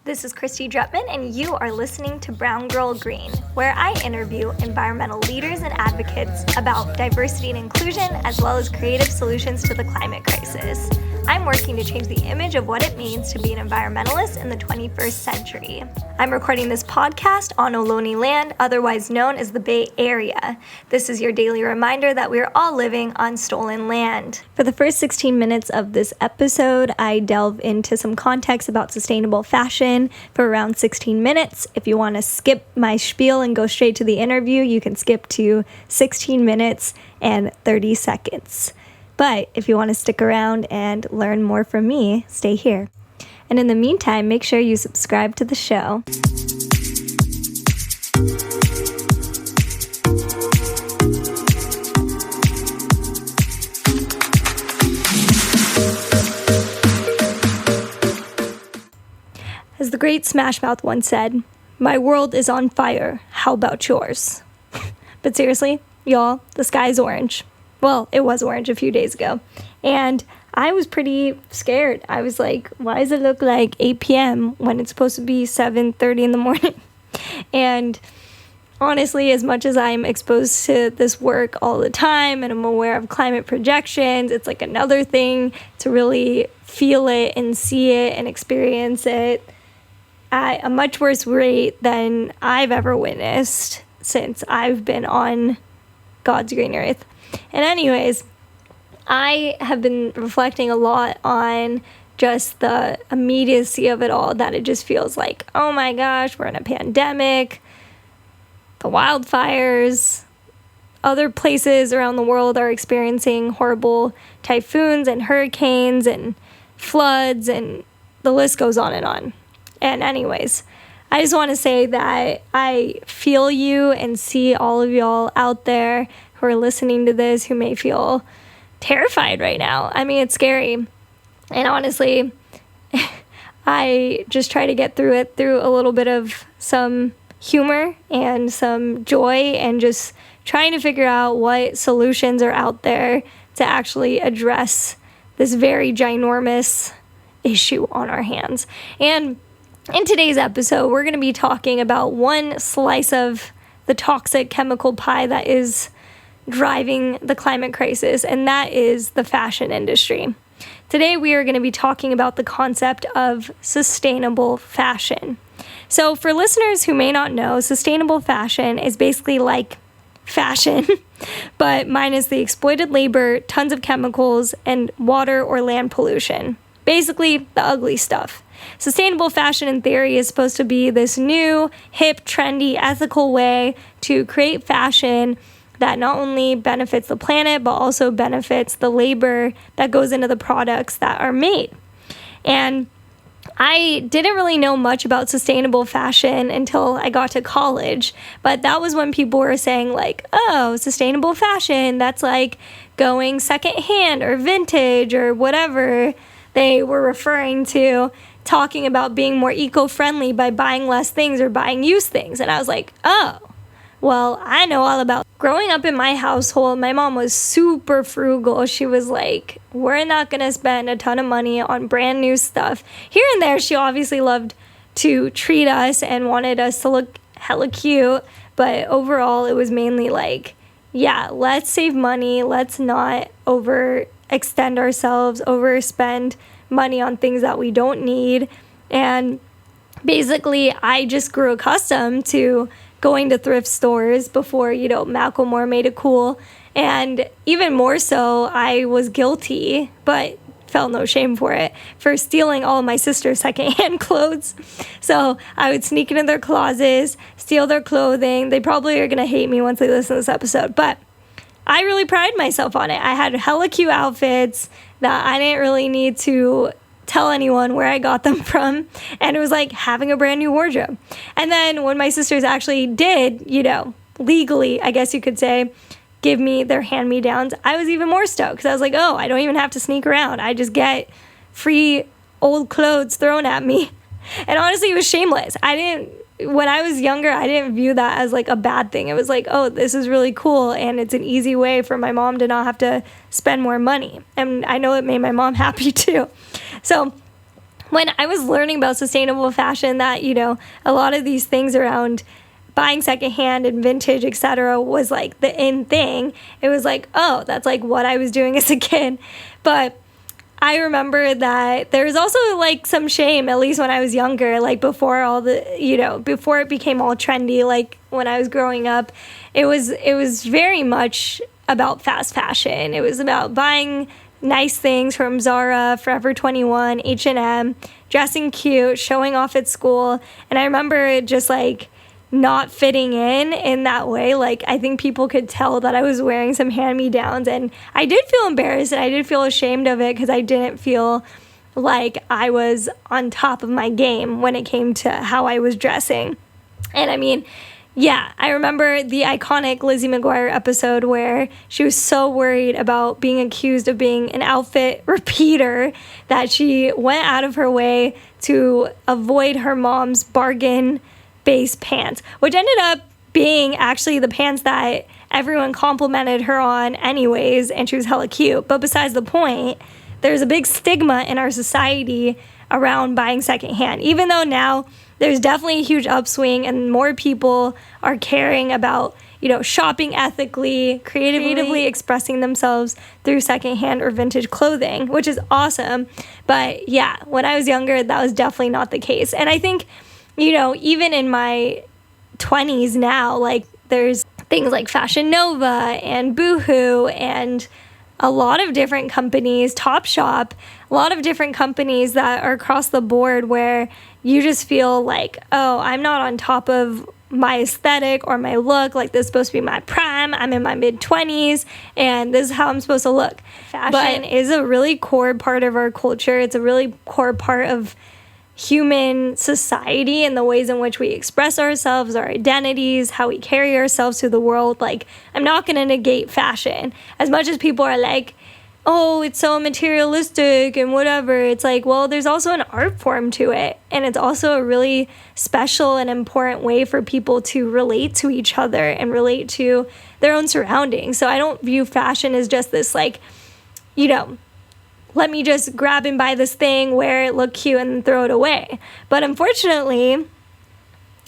This is Christy Drutman, and you are listening to Brown Girl Green, where I interview environmental leaders and advocates about diversity and inclusion, as well as creative solutions to the climate crisis. I'm working to change the image of what it means to be an environmentalist in the 21st century. I'm recording this podcast on Ohlone land, otherwise known as the Bay Area. This is your daily reminder that we are all living on stolen land. For the first 16 minutes of this episode, I delve into some context about sustainable fashion for around 16 minutes. If you want to skip my spiel and go straight to the interview, you can skip to 16 minutes and 30 seconds. But if you want to stick around and learn more from me, stay here. And in the meantime, make sure you subscribe to the show. As the great Smash Mouth once said, "My world is on fire. How about yours?" But seriously, y'all, the sky's orange. Well, it was orange a few days ago. And I was pretty scared. I was like, why does it look like 8 p.m. when it's supposed to be 7:30 in the morning? And honestly, as much as I'm exposed to this work all the time and I'm aware of climate projections, it's like another thing to really feel it and see it and experience it at a much worse rate than I've ever witnessed since I've been on God's green earth. And anyways, I have been reflecting a lot on just the immediacy of it all, that it just feels like, oh my gosh, we're in a pandemic, the wildfires, other places around the world are experiencing horrible typhoons and hurricanes and floods, and the list goes on and on. And anyways, I just want to say that I feel you and see all of y'all out there who are listening to this who may feel terrified right now. I mean, it's scary. And honestly, I just try to get through it through a little bit of some humor and some joy and just trying to figure out what solutions are out there to actually address this very ginormous issue on our hands. And in today's episode, we're going to be talking about one slice of the toxic chemical pie that is driving the climate crisis, and that is the fashion industry. Today, we are going to be talking about the concept of sustainable fashion. So for listeners who may not know, sustainable fashion is basically like fashion, but minus the exploited labor, tons of chemicals, and water or land pollution. Basically, the ugly stuff. Sustainable fashion, in theory, is supposed to be this new, hip, trendy, ethical way to create fashion that not only benefits the planet, but also benefits the labor that goes into the products that are made. And I didn't really know much about sustainable fashion until I got to college, but that was when people were saying like, oh, sustainable fashion, that's like going secondhand or vintage or whatever they were referring to, talking about being more eco-friendly by buying less things or buying used things. And I was like, oh, well, I know all about. Growing up in my household, my mom was super frugal. She was like, we're not going to spend a ton of money on brand new stuff. Here and there, she obviously loved to treat us and wanted us to look hella cute. But overall, it was mainly like, yeah, let's save money. Let's not overextend ourselves, overspend money on things that we don't need. And basically, I just grew accustomed to going to thrift stores before, Macklemore made it cool. And even more so, I was guilty, but felt no shame for it, for stealing all of my sister's secondhand clothes. So I would sneak into their closets, steal their clothing. They probably are going to hate me once they listen to this episode, but I really pride myself on it. I had hella cute outfits that I didn't really need to tell anyone where I got them from, and it was like having a brand new wardrobe. And then when my sisters actually did, legally, I guess you could say, give me their hand-me-downs, I was even more stoked because I was like, oh, I don't even have to sneak around. I just get free old clothes thrown at me. And honestly, it was shameless. When I was younger, I didn't view that as like a bad thing. It was like, oh, this is really cool, and it's an easy way for my mom to not have to spend more money. And I know it made my mom happy too. So when I was learning about sustainable fashion, that, a lot of these things around buying secondhand and vintage, etc., was like the in thing. It was like, oh, that's like what I was doing as a kid. But I remember that there was also like some shame, at least when I was younger, like before all the, before it became all trendy, like when I was growing up, it was very much about fast fashion. It was about buying nice things from Zara, Forever 21, H&M, dressing cute, showing off at school. And I remember just like not fitting in that way. Like, I think people could tell that I was wearing some hand-me-downs, and I did feel embarrassed and I did feel ashamed of it because I didn't feel like I was on top of my game when it came to how I was dressing. And I mean, yeah, I remember the iconic Lizzie McGuire episode where she was so worried about being accused of being an outfit repeater that she went out of her way to avoid her mom's bargain-based pants, which ended up being actually the pants that everyone complimented her on anyways, and she was hella cute. But besides the point, there's a big stigma in our society around buying secondhand, even though now there's definitely a huge upswing and more people are caring about, shopping ethically, creatively expressing themselves through secondhand or vintage clothing, which is awesome. But yeah, when I was younger, that was definitely not the case. And I think, even in my 20s now, like there's things like Fashion Nova and Boohoo and a lot of different companies, Topshop, a lot of different companies that are across the board where you just feel like, oh, I'm not on top of my aesthetic or my look. Like, this is supposed to be my prime. I'm in my mid-20s, and this is how I'm supposed to look. Fashion is a really core part of our culture. It's a really core part of human society and the ways in which we express ourselves, our identities, how we carry ourselves through the world. Like, I'm not going to negate fashion. As much as people are like, oh, it's so materialistic and whatever, it's like, well, there's also an art form to it. And it's also a really special and important way for people to relate to each other and relate to their own surroundings. So I don't view fashion as just this, like, let me just grab and buy this thing, wear it, look cute, and throw it away. But unfortunately,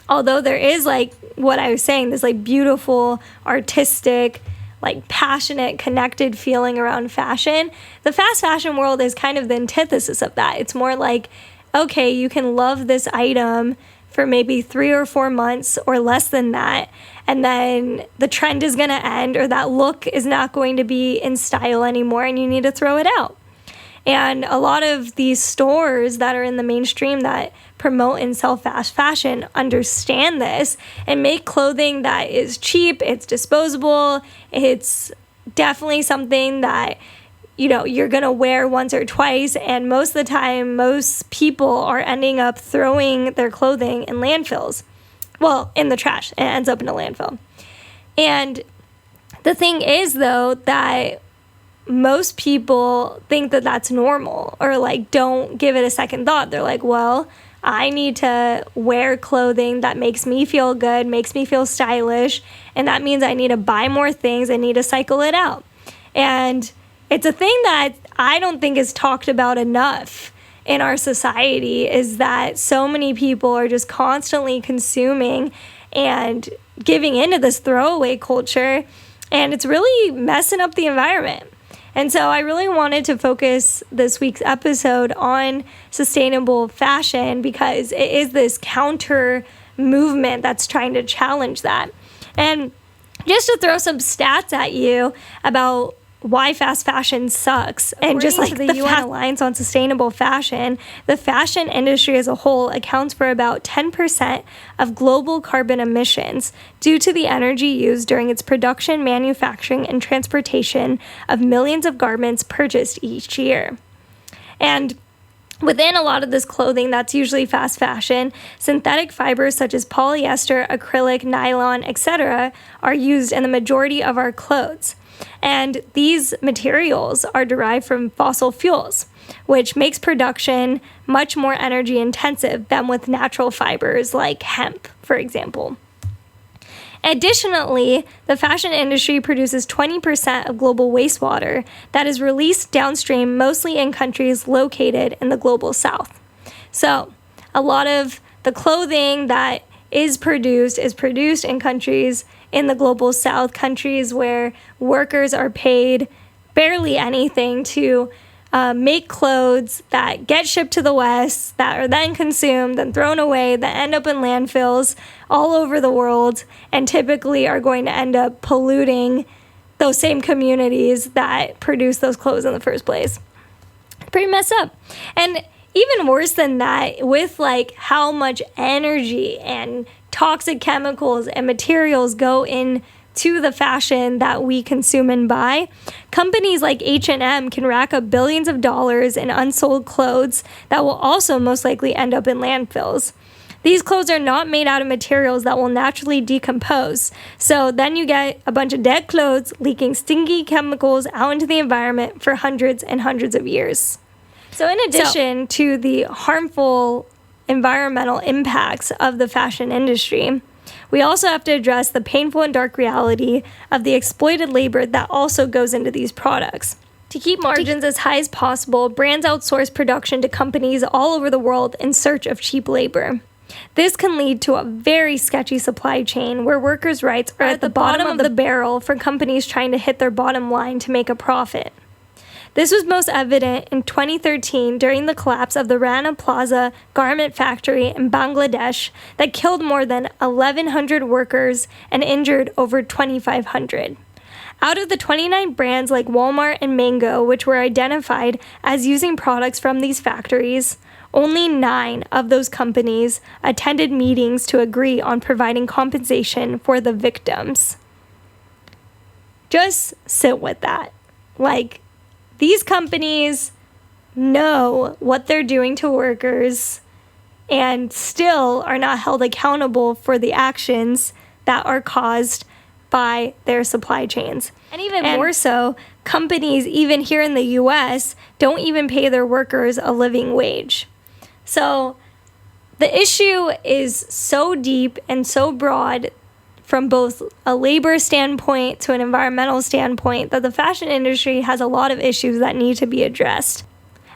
although there is, like, what I was saying, this, like, beautiful, artistic, like, passionate, connected feeling around fashion, the fast fashion world is kind of the antithesis of that. It's more like, okay, you can love this item for maybe 3 or 4 months or less than that, and then the trend is going to end, or that look is not going to be in style anymore, and you need to throw it out. And a lot of these stores that are in the mainstream that promote and sell fast fashion understand this and make clothing that is cheap, it's disposable, it's definitely something that, you're going to wear once or twice. And most of the time, most people are ending up throwing their clothing in landfills. Well, in the trash. It ends up in a landfill. And the thing is, though, that most people think that that's normal, or like don't give it a second thought. They're like, well, I need to wear clothing that makes me feel good, makes me feel stylish, and that means I need to buy more things. I need to cycle it out. And it's a thing that I don't think is talked about enough in our society, is that so many people are just constantly consuming and giving into this throwaway culture, and it's really messing up the environment. And so I really wanted to focus this week's episode on sustainable fashion because it is this counter movement that's trying to challenge that. And just to throw some stats at you about why fast fashion sucks, and just like the UN Alliance on Sustainable Fashion, the fashion industry as a whole accounts for about 10% of global carbon emissions due to the energy used during its production, manufacturing, and transportation of millions of garments purchased each year. And within a lot of this clothing that's usually fast fashion, synthetic fibers such as polyester, acrylic, nylon, etc. are used in the majority of our clothes. And these materials are derived from fossil fuels, which makes production much more energy intensive than with natural fibers like hemp, for example. Additionally, the fashion industry produces 20% of global wastewater that is released downstream, mostly in countries located in the global south. So a lot of the clothing that is produced in countries in the global south, countries where workers are paid barely anything to make clothes that get shipped to the West, that are then consumed and thrown away, that end up in landfills all over the world, and typically are going to end up polluting those same communities that produce those clothes in the first place. Pretty messed up. And even worse than that, with like how much energy and toxic chemicals and materials go into the fashion that we consume and buy, companies like H&M can rack up billions of dollars in unsold clothes that will also most likely end up in landfills. These clothes are not made out of materials that will naturally decompose. So then you get a bunch of dead clothes leaking stinky chemicals out into the environment for hundreds and hundreds of years. So in addition to the harmful environmental impacts of the fashion industry, we also have to address the painful and dark reality of the exploited labor that also goes into these products. To keep margins as high as possible, brands outsource production to companies all over the world in search of cheap labor. This can lead to a very sketchy supply chain where workers' rights are at the bottom of the barrel for companies trying to hit their bottom line to make a profit. This was most evident in 2013 during the collapse of the Rana Plaza garment factory in Bangladesh that killed more than 1,100 workers and injured over 2,500. Out of the 29 brands like Walmart and Mango, which were identified as using products from these factories, only 9 of those companies attended meetings to agree on providing compensation for the victims. Just sit with that. Like, these companies know what they're doing to workers and still are not held accountable for the actions that are caused by their supply chains. And even more so, companies, even here in the US, don't even pay their workers a living wage. So the issue is so deep and so broad from both a labor standpoint to an environmental standpoint that the fashion industry has a lot of issues that need to be addressed.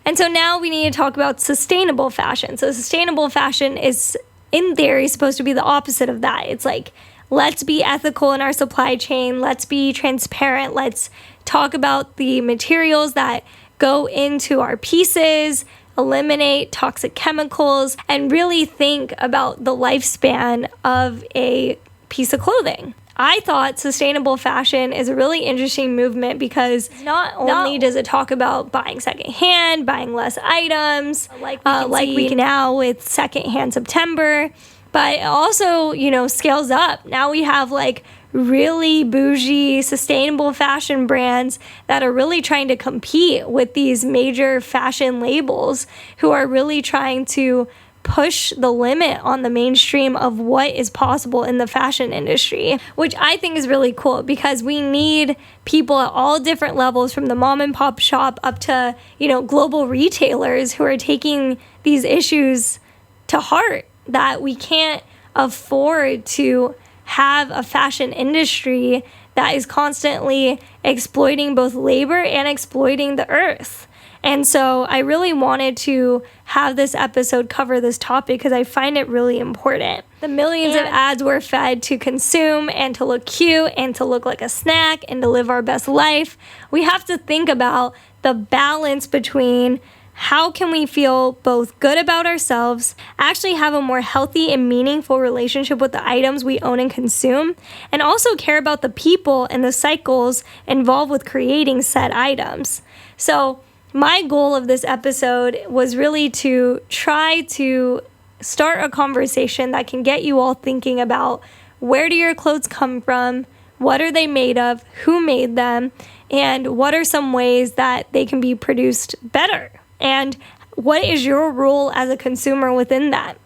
And so now we need to talk about sustainable fashion. So sustainable fashion is, in theory, supposed to be the opposite of that. It's like, let's be ethical in our supply chain. Let's be transparent. Let's talk about the materials that go into our pieces, eliminate toxic chemicals, and really think about the lifespan of a piece of clothing. I thought sustainable fashion is a really interesting movement because not only does it talk about buying secondhand, buying less items, like we can now with Secondhand September, but it also, scales up. Now we have like really bougie, sustainable fashion brands that are really trying to compete with these major fashion labels who are really trying to push the limit on the mainstream of what is possible in the fashion industry, which I think is really cool because we need people at all different levels, from the mom and pop shop up to, global retailers who are taking these issues to heart, that we can't afford to have a fashion industry that is constantly exploiting both labor and exploiting the earth. And so I really wanted to have this episode cover this topic because I find it really important. The millions of ads we're fed to consume and to look cute and to look like a snack and to live our best life. We have to think about the balance between how can we feel both good about ourselves, actually have a more healthy and meaningful relationship with the items we own and consume, and also care about the people and the cycles involved with creating said items. So my goal of this episode was really to try to start a conversation that can get you all thinking about, where do your clothes come from? What are they made of? Who made them? And what are some ways that they can be produced better? And what is your role as a consumer within that?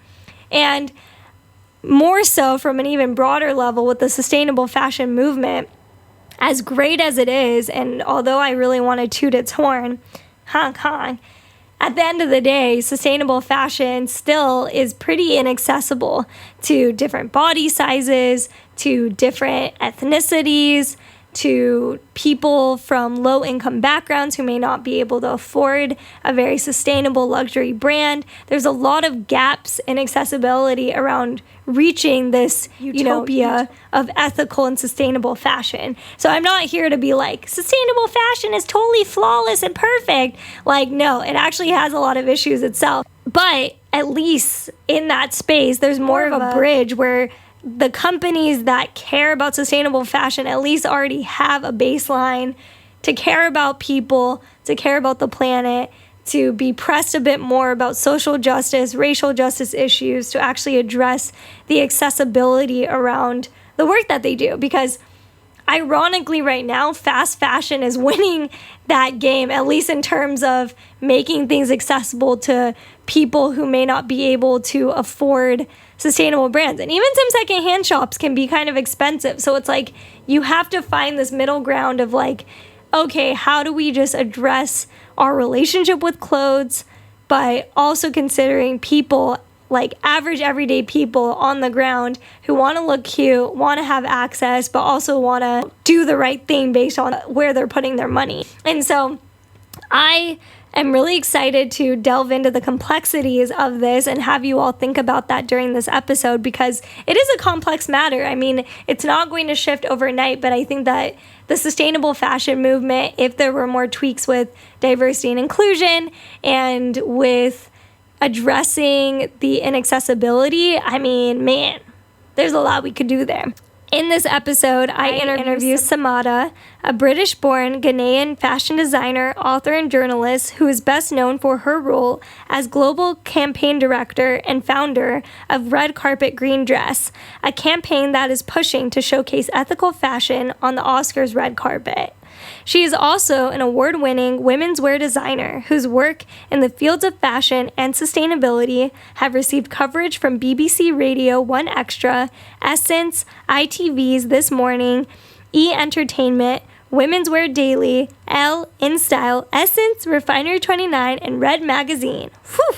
And more so from an even broader level with the sustainable fashion movement, as great as it is, and although I really want to toot its horn, honk honk, at the end of the day, sustainable fashion still is pretty inaccessible to different body sizes, to different ethnicities, to people from low-income backgrounds who may not be able to afford a very sustainable luxury brand. There's a lot of gaps in accessibility around reaching this utopia of ethical and sustainable fashion. So I'm not here to be like, sustainable fashion is totally flawless and perfect. Like, no, it actually has a lot of issues itself. But at least in that space, there's more of a bridge where the companies that care about sustainable fashion at least already have a baseline to care about people, to care about the planet, to be pressed a bit more about social justice, racial justice issues, to actually address the accessibility around the work that they do. Because ironically right now, fast fashion is winning that game, at least in terms of making things accessible to people who may not be able to afford sustainable brands. And even some secondhand shops can be kind of expensive. So it's like you have to find this middle ground of like, okay, how do we just address our relationship with clothes by also considering people, like average everyday people on the ground who want to look cute, want to have access, but also want to do the right thing based on where they're putting their money. And so I am really excited to delve into the complexities of this and have you all think about that during this episode, because it is a complex matter. I mean, it's not going to shift overnight, but I think that the sustainable fashion movement, if there were more tweaks with diversity and inclusion and with addressing the inaccessibility, I mean, man, there's a lot we could do there. In this episode, I interview Samada, a British-born Ghanaian fashion designer, author, and journalist who is best known for her role as global campaign director and founder of Red Carpet Green Dress, a campaign that is pushing to showcase ethical fashion on the Oscars red carpet. She is also an award-winning women's wear designer whose work in the fields of fashion and sustainability have received coverage from BBC Radio 1 Extra, Essence, ITV's This Morning, E! Entertainment, Women's Wear Daily, Elle, InStyle, Essence, Refinery 29, and Red Magazine. Whew!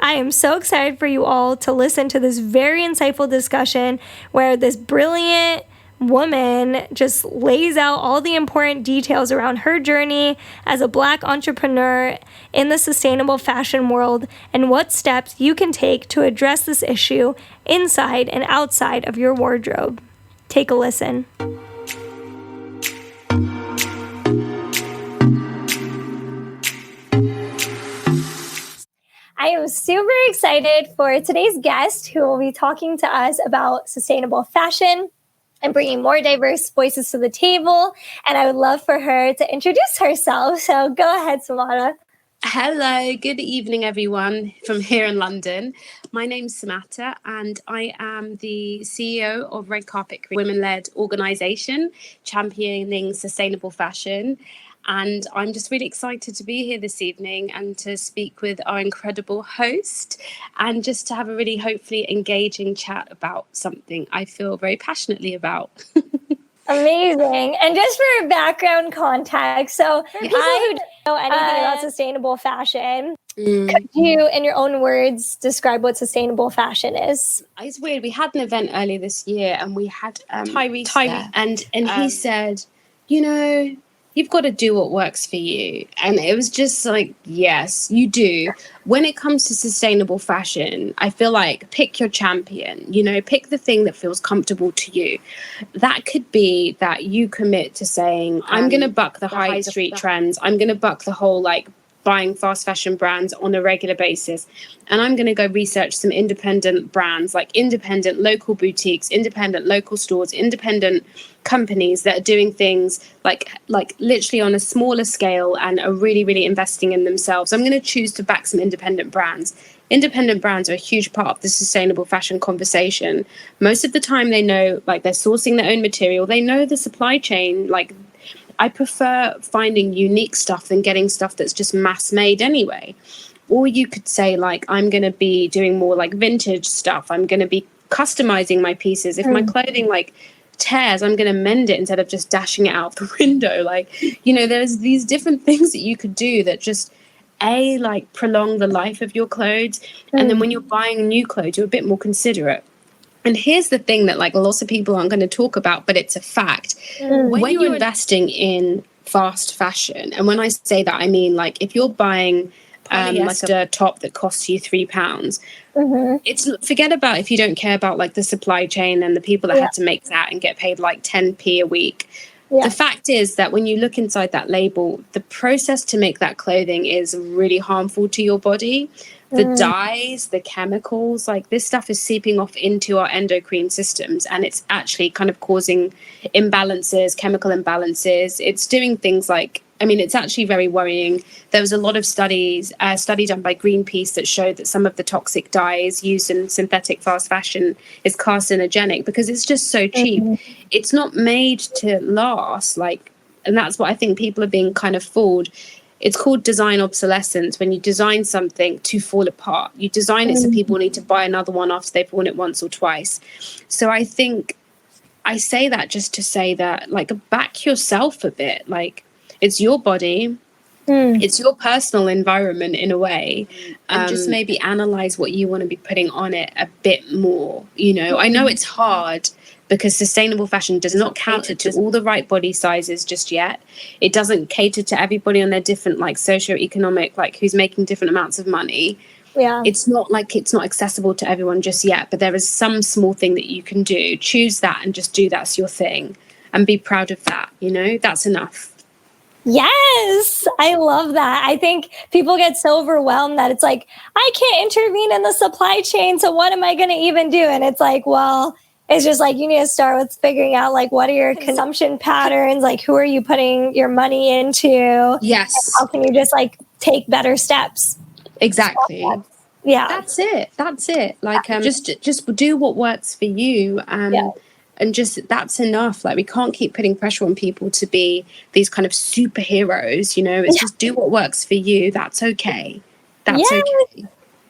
I am so excited for you all to listen to this very insightful discussion where this brilliant woman just lays out all the important details around her journey as a Black entrepreneur in the sustainable fashion world and what steps you can take to address this issue inside and outside of your wardrobe. Take a listen. I am super excited for today's guest who will be talking to us about sustainable fashion and bringing more diverse voices to the table. And I would love for her to introduce herself. So go ahead, Samada. Hello, good evening, everyone from here in London. My name's Samata, and I am the CEO of Red Carpet women-led organisation championing sustainable fashion. And I'm just really excited to be here this evening and to speak with our incredible host and just to have a really hopefully engaging chat about something I feel very passionately about. Amazing. And just for background context, so for people who don't know anything about sustainable fashion, could you, in your own words, describe what sustainable fashion is? It's weird. We had an event earlier this year and we had Tyree and he said, you know, you've got to do what works for you. And it was just like, yes, you do. When it comes to sustainable fashion, I feel like pick your champion, you know, pick the thing that feels comfortable to you. That could be that you commit to saying, I'm going to buck the high street trends. I'm going to buck the whole like buying fast fashion brands on a regular basis. And I'm going to go research some independent brands, like independent local boutiques, independent local stores, independent companies that are doing things like literally on a smaller scale and are really, really investing in themselves. I'm going to choose to back some independent brands. Independent brands are a huge part of the sustainable fashion conversation. Most of the time they know, like, they're sourcing their own material. They know the supply chain. Like, I prefer finding unique stuff than getting stuff that's just mass made anyway. Or you could say, like, I'm going to be doing more like vintage stuff. I'm going to be customizing my pieces. If my clothing like tears, I'm going to mend it instead of just dashing it out the window. Like, you know, there's these different things that you could do that just prolong the life of your clothes. And then when you're buying new clothes, you're a bit more considerate. And here's the thing that like lots of people aren't going to talk about, but it's a fact. When you're investing in fast fashion, and when I say that, I mean like if you're buying like a top that costs you £3, it's forget about if you don't care about like the supply chain and the people that had to make that and get paid like 10p a week. The fact is that when you look inside that label, the process to make that clothing is really harmful to your body. The dyes, the chemicals, like this stuff is seeping off into our endocrine systems, and it's actually kind of causing imbalances, chemical imbalances. It's doing things like, I mean, it's actually very worrying. There was a lot of study done by Greenpeace that showed that some of the toxic dyes used in synthetic fast fashion is carcinogenic because it's just so cheap. It's not made to last, like, and that's what I think people are being kind of fooled. It's called design obsolescence, when you design something to fall apart. You design it so people need to buy another one after they've worn it once or twice. So I think I say that just to say that, like, back yourself a bit. Like, it's your body, it's your personal environment in a way, and just maybe analyze what you want to be putting on it a bit more. You know, I know it's hard, because sustainable fashion does not cater to all the right body sizes just yet. It doesn't cater to everybody on their different, like, socioeconomic, like, who's making different amounts of money. Yeah. It's not accessible to everyone just yet, but there is some small thing that you can do. Choose that and just do that's your thing and be proud of that, you know? That's enough. Yes, I love that. I think people get so overwhelmed that it's like, I can't intervene in the supply chain, so what am I going to even do? And it's like, well, it's just like you need to start with figuring out like what are your consumption patterns, like who are you putting your money into? Yes. How can you just like take better steps? Exactly. Yeah. That's it. Like just do what works for you. And just that's enough. Like we can't keep putting pressure on people to be these kind of superheroes, you know. It's just do what works for you. That's okay. That's okay.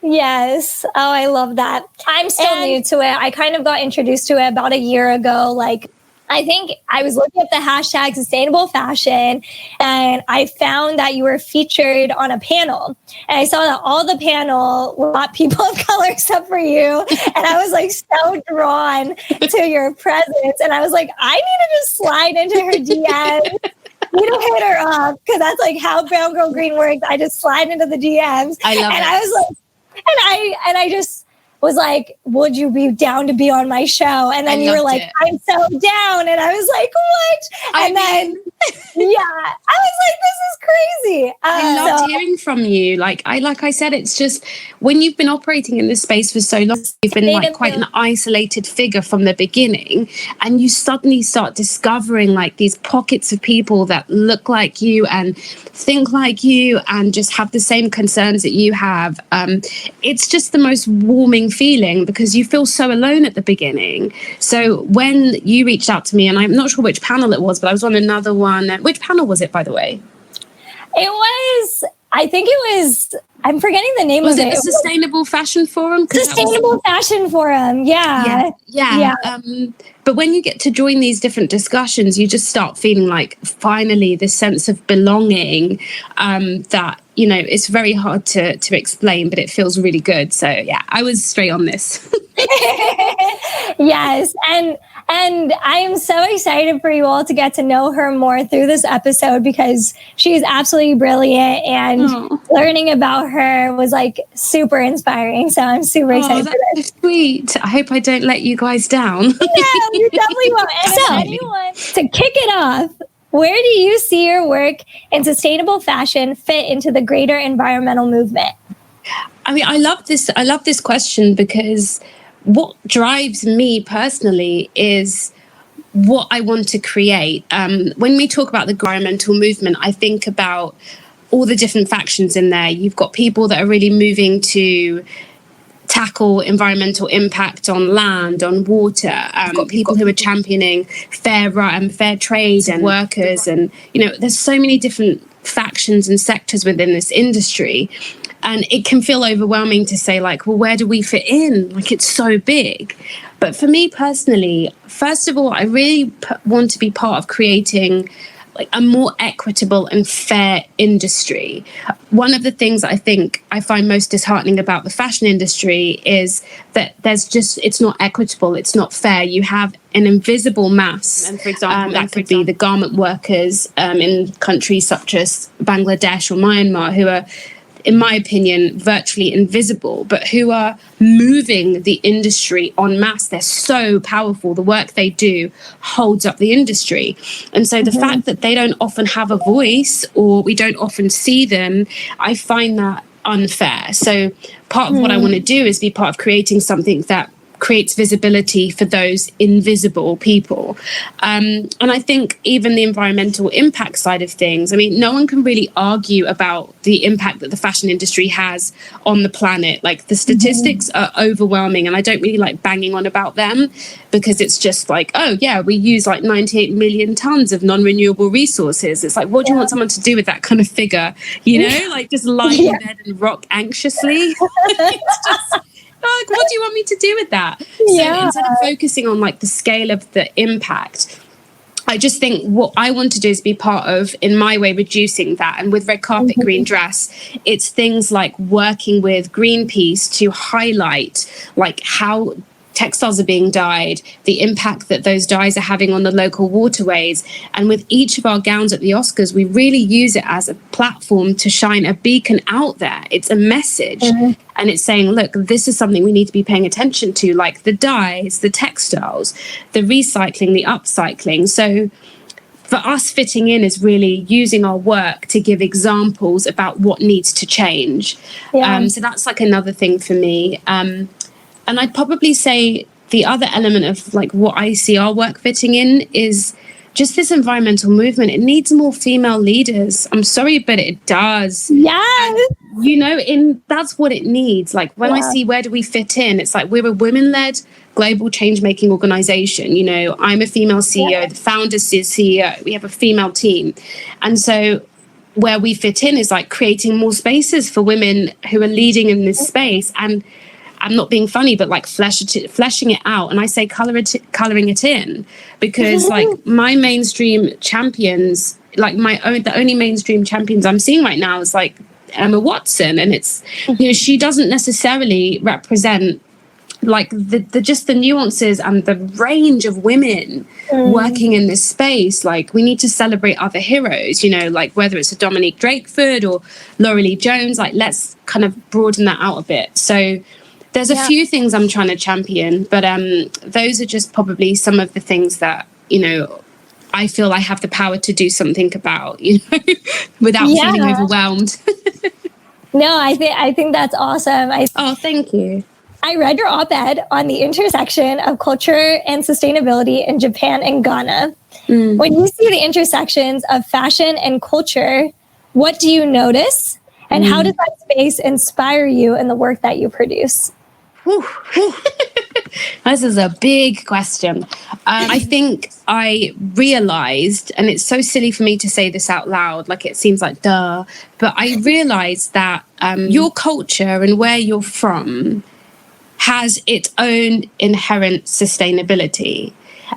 Yes. Oh, I love that. I'm still new to it. I kind of got introduced to it about a year ago. Like, I think I was looking at the hashtag sustainable fashion, and I found that you were featured on a panel. And I saw that all the panel were not people of color except for you. And I was like so drawn to your presence. And I was like, I need to just slide into her DMs. You don't hit her up, because that's like how Brown Girl Green works. I just slide into the DMs. I love it. I was like, and I just was like, would you be down to be on my show? And then you were like, I'm so down. And I was like, what? Then I was like, this is crazy. I loved hearing from you. Like I said, it's just when you've been operating in this space for so long, you've been like quite an isolated figure from the beginning, and you suddenly start discovering like these pockets of people that look like you and think like you and just have the same concerns that you have. It's just the most warming feeling, because you feel so alone at the beginning. So when you reached out to me, and I'm not sure which panel it was, but I was on another one. Which panel was it, by the way? It was, I think it was, I'm forgetting the name of it. Was it the Sustainable Fashion Forum? Sustainable Fashion Forum, yeah. But when you get to join these different discussions, you just start feeling like finally this sense of belonging that, you know, it's very hard to explain, but it feels really good. So yeah, I was straight on this. Yes. And I'm so excited for you all to get to know her more through this episode, because she's absolutely brilliant, and learning about her was like super inspiring. So I'm super excited for this. So sweet. I hope I don't let you guys down. Yeah, you definitely won't. So anyone, to kick it off, where do you see your work in sustainable fashion fit into the greater environmental movement? I mean, I love this question, because what drives me personally is what I want to create. When we talk about the environmental movement, I think about all the different factions in there. You've got people that are really moving to tackle environmental impact on land, on water. You've got people who are championing fair trade and workers. And, you know, there's so many different factions and sectors within this industry. And it can feel overwhelming to say, like, well, where do we fit in? Like, it's so big. But for me personally, first of all, I really want to be part of creating like a more equitable and fair industry. One of the things I think I find most disheartening about the fashion industry is that it's not equitable, it's not fair. You have an invisible mass, and for example, that could be the garment workers in countries such as Bangladesh or Myanmar, who are, in my opinion, virtually invisible, but who are moving the industry en masse. They're so powerful. The work they do holds up the industry. And so the fact that they don't often have a voice, or we don't often see them, I find that unfair. So part of what I want to do is be part of creating something that creates visibility for those invisible people. And I think even the environmental impact side of things, I mean, no one can really argue about the impact that the fashion industry has on the planet. Like, the statistics are overwhelming, and I don't really like banging on about them, because it's just like, oh yeah, we use like 98 million tons of non-renewable resources. It's like, what do you want someone to do with that kind of figure? You know, like just lie in bed and rock anxiously. It's just, like, what do you want me to do with that? So instead of focusing on like the scale of the impact, I just think what I want to do is be part of, in my way, reducing that. And with Red Carpet Green Dress, it's things like working with Greenpeace to highlight like how textiles are being dyed, the impact that those dyes are having on the local waterways. And with each of our gowns at the Oscars, we really use it as a platform to shine a beacon out there. It's a message. And it's saying, look, this is something we need to be paying attention to, like the dyes, the textiles, the recycling, the upcycling. So for us, fitting in is really using our work to give examples about what needs to change. So that's like another thing for me. And I'd probably say the other element of like what I see our work fitting in is just this environmental movement. It needs more female leaders. I'm sorry, but it does. Yes. And, you know, that's what it needs. Like when I see where do we fit in, it's like we're a women-led global change-making organization. You know, I'm a female CEO, the founder's CEO. We have a female team. And so where we fit in is like creating more spaces for women who are leading in this space. And I'm not being funny, but like fleshing it out. And I say coloring it in, because like my mainstream champions, like the only mainstream champions I'm seeing right now is like Emma Watson. And it's, you know, she doesn't necessarily represent like the nuances and the range of women working in this space. Like, we need to celebrate other heroes, you know, like whether it's a Dominique Drakeford or Laura Lee Jones, like let's kind of broaden that out a bit. So there's a few things I'm trying to champion, but those are just probably some of the things that, you know, I feel I have the power to do something about, you know, without feeling overwhelmed. No, I think that's awesome. Oh, thank you. I read your op-ed on the intersection of culture and sustainability in Japan and Ghana. When you see the intersections of fashion and culture, what do you notice? And how does that space inspire you in the work that you produce? This is a big question. I think I realized, and it's so silly for me to say this out loud, like it seems like duh, but I realized that your culture and where you're from has its own inherent sustainability.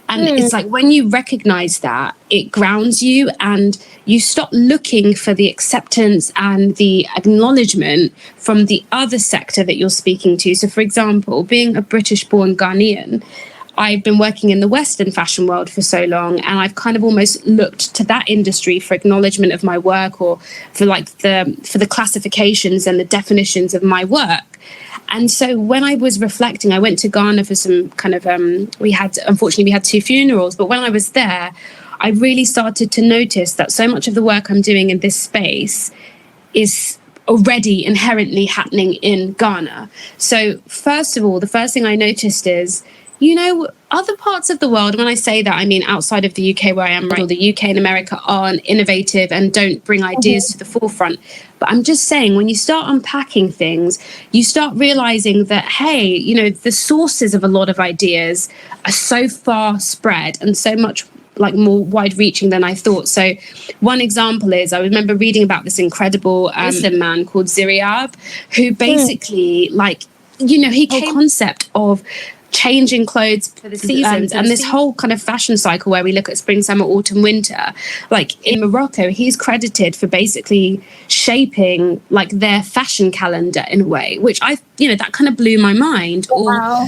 And it's like when you recognize that, it grounds you and you stop looking for the acceptance and the acknowledgement from the other sector that you're speaking to. So, for example, being a British-born Ghanaian, I've been working in the Western fashion world for so long, and I've kind of almost looked to that industry for acknowledgement of my work, or for like for the classifications and the definitions of my work. And so when I was reflecting, I went to Ghana for some kind of, unfortunately we had 2 funerals, but when I was there, I really started to notice that so much of the work I'm doing in this space is already inherently happening in Ghana. So first of all, the first thing I noticed is, you know, other parts of the world, when I say that, I mean outside of the UK where I am, the UK and America aren't innovative and don't bring ideas to the forefront. But I'm just saying, when you start unpacking things, you start realizing that, hey, you know, the sources of a lot of ideas are so far spread and so much like more wide reaching than I thought. So one example is, I remember reading about this incredible Muslim man called Ziriab, who basically like, you know, he came concept of changing clothes for the seasons, and this whole kind of fashion cycle where we look at spring, summer, autumn, winter. Like in Morocco, he's credited for basically shaping like their fashion calendar in a way, which that kind of blew my mind. Wow.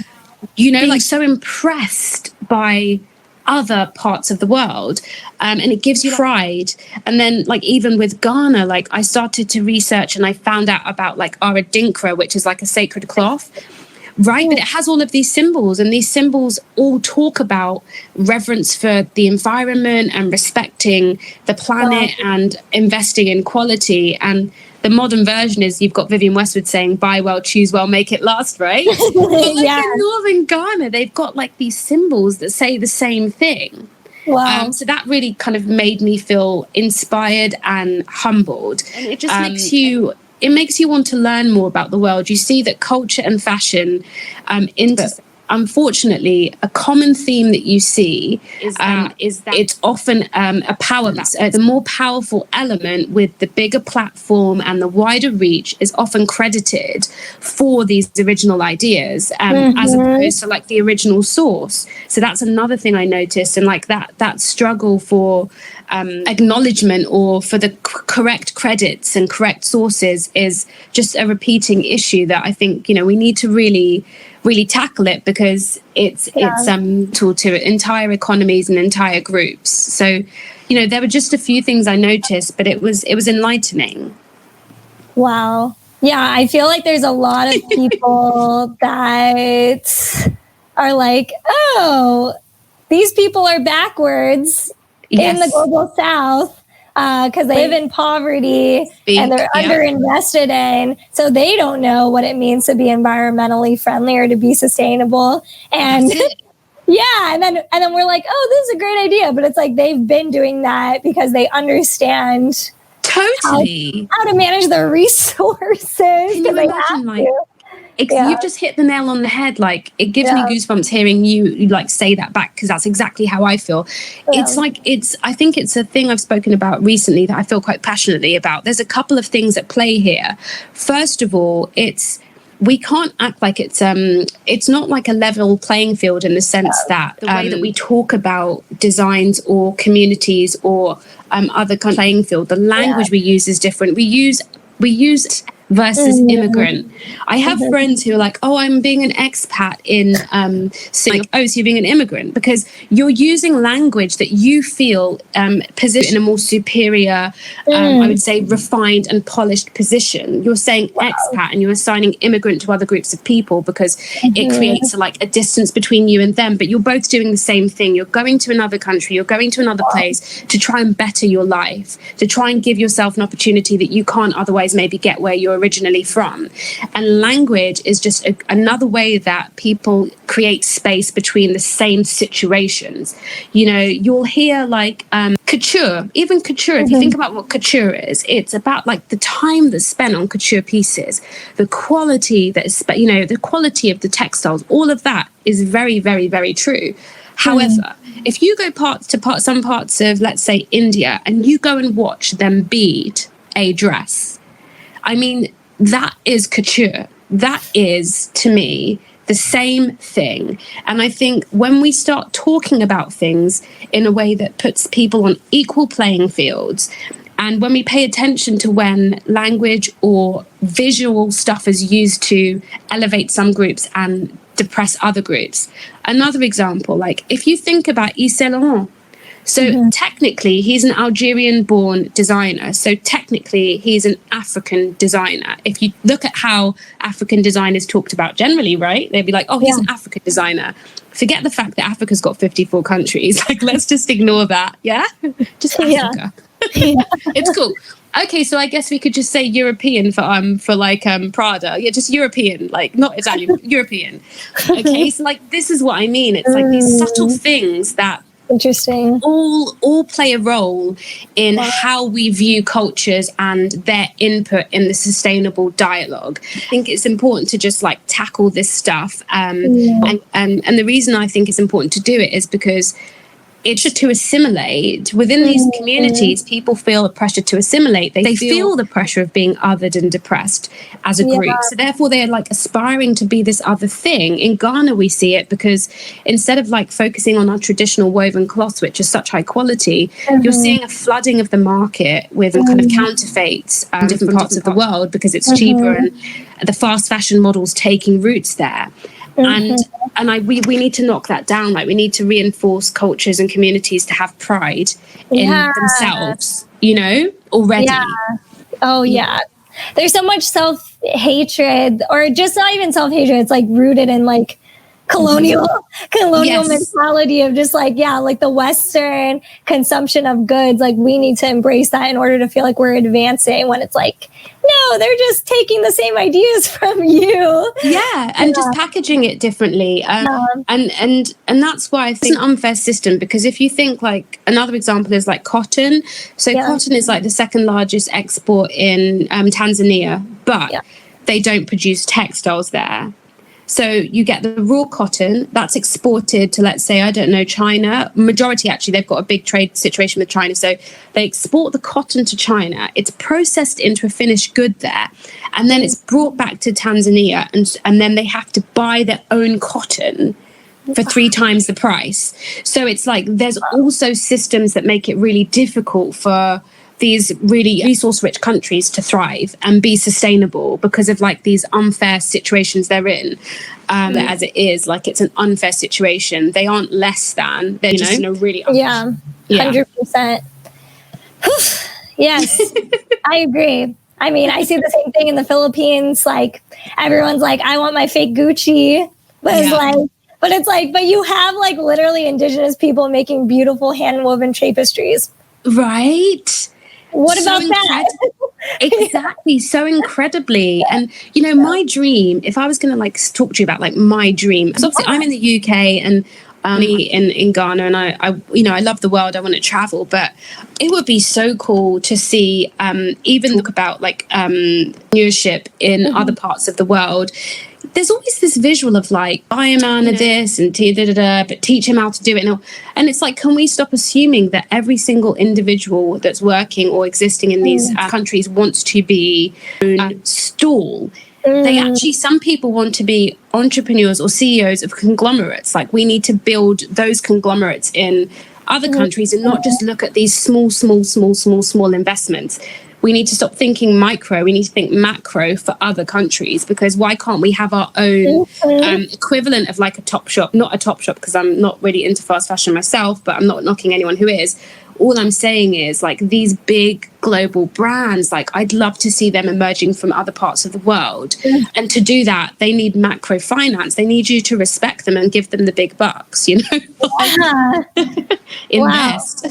Or, like so impressed by other parts of the world, and it gives you pride. And then like even with Ghana, like I started to research and I found out about like our adinkra, which is like a sacred cloth, right? But it has all of these symbols, and these symbols all talk about reverence for the environment and respecting the planet and investing in quality. And the modern version is you've got Vivienne Westwood saying, buy well, choose well, make it last, right? But like in northern Ghana, they've got like these symbols that say the same thing. Wow. So that really kind of made me feel inspired and humbled. And it just makes you want to learn more about the world. You see that culture and fashion unfortunately, a common theme that you see is that it's often a power balance. The more powerful element with the bigger platform and the wider reach is often credited for these original ideas, as opposed to like the original source. So that's another thing I noticed, and like that struggle for acknowledgement or for the correct credits and correct sources is just a repeating issue that I think we need to really tackle it, because it's tool to entire economies and entire groups. So there were just a few things I noticed, but it was enlightening. Wow. Yeah, I feel like there's a lot of people that are like, oh, these people are backwards in the global south because they live in poverty and they're underinvested in, so they don't know what it means to be environmentally friendly or to be sustainable. And and then we're like, oh, this is a great idea, but it's like they've been doing that because they understand totally how to manage their resources. Can you imagine, you've just hit the nail on the head. Like, it gives me goosebumps hearing you like say that back, because that's exactly how I feel. It's like, I think it's a thing I've spoken about recently that I feel quite passionately about. There's a couple of things at play here. First of all, we can't act like it's not like a level playing field, in the sense that the way that we talk about designs or communities or other kind of playing field, the language we use is different. We use versus immigrant. I have friends who are like, oh, I'm being an expat in Singapore. Oh, so you're being an immigrant, because you're using language that you feel position in a more superior, I would say, refined and polished position. You're saying expat and you're assigning immigrant to other groups of people because it creates like a distance between you and them, but you're both doing the same thing. You're going to another country, you're going to another place to try and better your life, to try and give yourself an opportunity that you can't otherwise maybe get where you're originally from. And language is just another way that people create space between the same situations. You'll hear like couture, even couture. If you think about what couture is, it's about like the time that's spent on couture pieces, the quality that is the quality of the textiles. All of that is very, very, very true. However, if you go some parts of, let's say, India, and you go and watch them bead a dress, I mean, that is couture. That is, to me, the same thing. And I think when we start talking about things in a way that puts people on equal playing fields, and when we pay attention to when language or visual stuff is used to elevate some groups and depress other groups. Another example, like if you think about Yves Saint Laurent, so technically, he's an Algerian-born designer. So technically, he's an African designer. If you look at how African design is talked about generally, right? They'd be like, oh, he's an African designer. Forget the fact that Africa's got 54 countries. Like, let's just ignore that, yeah? Just Africa. It's cool. Okay, so I guess we could just say European for Prada. Yeah, just European, like not Italian, European. Okay, so like this is what I mean. It's like these subtle things that interesting all play a role in how we view cultures and their input in the sustainable dialogue. I think it's important to just like tackle this stuff, and the reason I think it's important to do it is because it's to assimilate within these communities. People feel the pressure to assimilate. They feel the pressure of being othered and depressed as a group. So therefore they're like aspiring to be this other thing. In Ghana we see it because instead of like focusing on our traditional woven cloths, which is such high quality, you're seeing a flooding of the market with kind of counterfeits in different parts of the world because it's cheaper, and the fast fashion models taking roots there. We need to knock that down. Like, we need to reinforce cultures and communities to have pride in themselves, you know, already. Yeah. Oh, yeah. There's so much self-hatred, or just not even self-hatred. It's like rooted in like colonial mentality of just like, like the Western consumption of goods. Like, we need to embrace that in order to feel like we're advancing, when it's like, no, they're just taking the same ideas from you. Yeah, and just packaging it differently. And that's why I think it's an unfair system, because if you think like another example is like cotton. So cotton is like the second largest export in Tanzania, but they don't produce textiles there. So you get the raw cotton that's exported to, let's say, I don't know, China. Majority, actually, they've got a big trade situation with China. So they export the cotton to China. It's processed into a finished good there. And then it's brought back to Tanzania. And then they have to buy their own cotton for 3 times the price. So it's like there's also systems that make it really difficult for these really resource-rich countries to thrive and be sustainable because of like these unfair situations they're in. As it is, like, it's an unfair situation. They aren't less than. They're just in a really 100%. Yes, I agree. I mean, I see the same thing in the Philippines. Like, everyone's like, I want my fake Gucci, but it's like, but you have like literally indigenous people making beautiful hand-woven tapestries, right? What about that? Exactly, so incredibly. And you know, my dream, if I was going to like talk to you about like my dream, so obviously I'm in the UK and in Ghana, and I love the world. I want to travel, but it would be so cool to see even look about like entrepreneurship in other parts of the world. There's always this visual of like, buy a man of this and but teach him how to do it. And it's like, can we stop assuming that every single individual that's working or existing in these countries wants to be own stall? They actually, some people want to be entrepreneurs or CEOs of conglomerates. Like, we need to build those conglomerates in other countries and not just look at these small investments. We need to stop thinking micro. We need to think macro for other countries, because why can't we have our own equivalent of like a Topshop? Not a Topshop, because I'm not really into fast fashion myself, but I'm not knocking anyone who is. All I'm saying is, like, these big global brands, like, I'd love to see them emerging from other parts of the world. And to do that, they need macro finance. They need you to respect them and give them the big bucks, you know? Invest.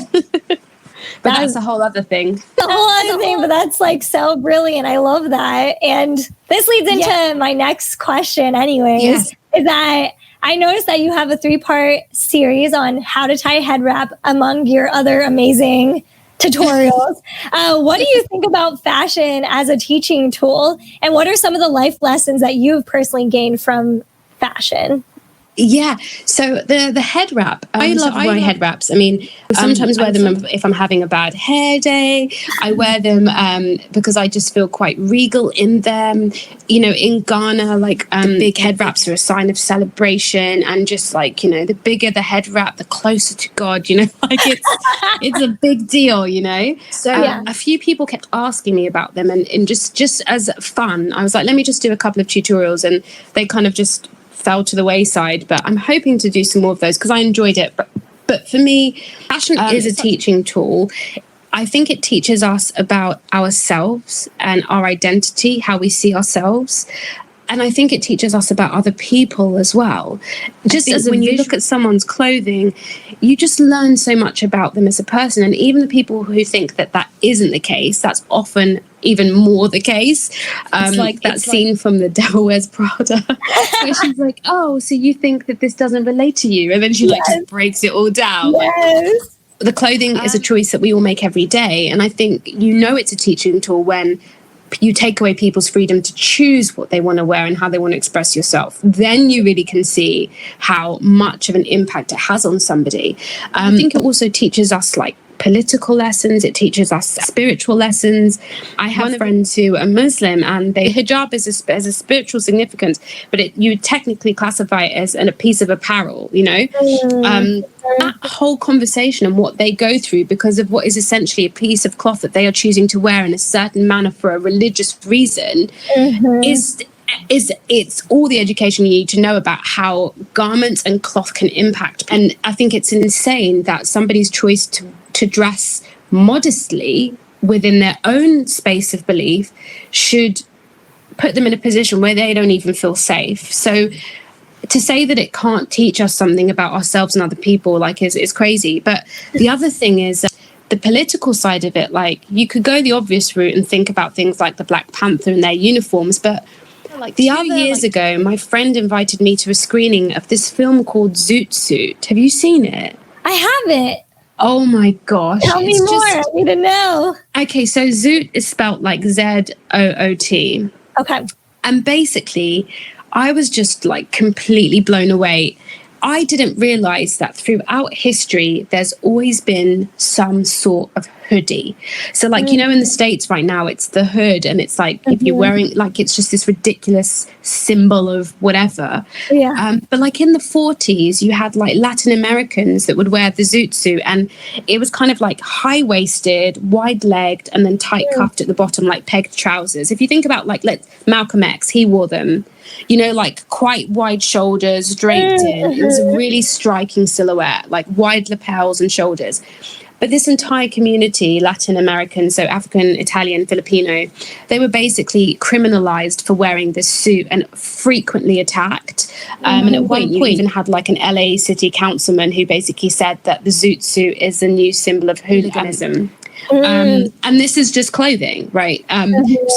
But that's a whole other thing. A whole other thing, but that's like so brilliant. I love that. And this leads into my next question anyways, is that I noticed that you have a 3-part series on how to tie a head wrap among your other amazing tutorials. What do you think about fashion as a teaching tool? And what are some of the life lessons that you've personally gained from fashion? Yeah, so the head wrap, I love wearing head wraps. I mean, sometimes wear them if I'm having a bad hair day. I wear them because I just feel quite regal in them. You know, in Ghana, like the big head wraps are a sign of celebration, and just like, you know, the bigger the head wrap, the closer to God. You know, like it's a big deal. You know, so a few people kept asking me about them, and just as fun, I was like, let me just do a couple of tutorials, and they kind of just fell to the wayside. But I'm hoping to do some more of those because I enjoyed it. But for me, fashion is a teaching tool. I think it teaches us about ourselves and our identity, how we see ourselves. And I think it teaches us about other people as well. Just as when you look at someone's clothing, you just learn so much about them as a person. And even the people who think that that isn't the case, that's often even more the case. It's like that scene from The Devil Wears Prada, where she's like, oh, so you think that this doesn't relate to you? And then she like just breaks it all down. Yes. The clothing is a choice that we all make every day. And I think, you know, it's a teaching tool when you take away people's freedom to choose what they want to wear and how they want to express yourself, then you really can see how much of an impact it has on somebody. I think it also teaches us like political lessons. It teaches us spiritual lessons. I have friends who are Muslim, and they hijab as a spiritual significance, but you technically classify it as a piece of apparel, you know. That whole conversation and what they go through because of what is essentially a piece of cloth that they are choosing to wear in a certain manner for a religious reason is it's all the education you need to know about how garments and cloth can impact. And I think it's insane that somebody's choice to dress modestly within their own space of belief should put them in a position where they don't even feel safe. So to say that it can't teach us something about ourselves and other people, like, is crazy. But the other thing is the political side of it. Like, you could go the obvious route and think about things like the Black Panther and their uniforms, but like 2 years ago, my friend invited me to a screening of this film called Zoot Suit. Have you seen it? I haven't. Oh my gosh. Tell me more. I need to know. Okay, so Zoot is spelled like Zoot. Okay. And basically, I was just like completely blown away. I didn't realize that throughout history, there's always been some sort of hoodie. So like, you know, in the States right now, it's the hood, and it's like, if you're wearing, like, it's just this ridiculous symbol of whatever. Yeah. But like in the 40s, you had like Latin Americans that would wear the zoot suit, and it was kind of like high-waisted, wide-legged, and then tight-cuffed at the bottom, like pegged trousers. If you think about like Malcolm X, he wore them. You know, like quite wide shoulders, draped in. It was a really striking silhouette, like wide lapels and shoulders. But this entire community, Latin American, so African, Italian, Filipino, they were basically criminalized for wearing this suit and frequently attacked. And at one point, you even had like an LA city councilman who basically said that the zoot suit is the new symbol of hooliganism. And this is just clothing, right?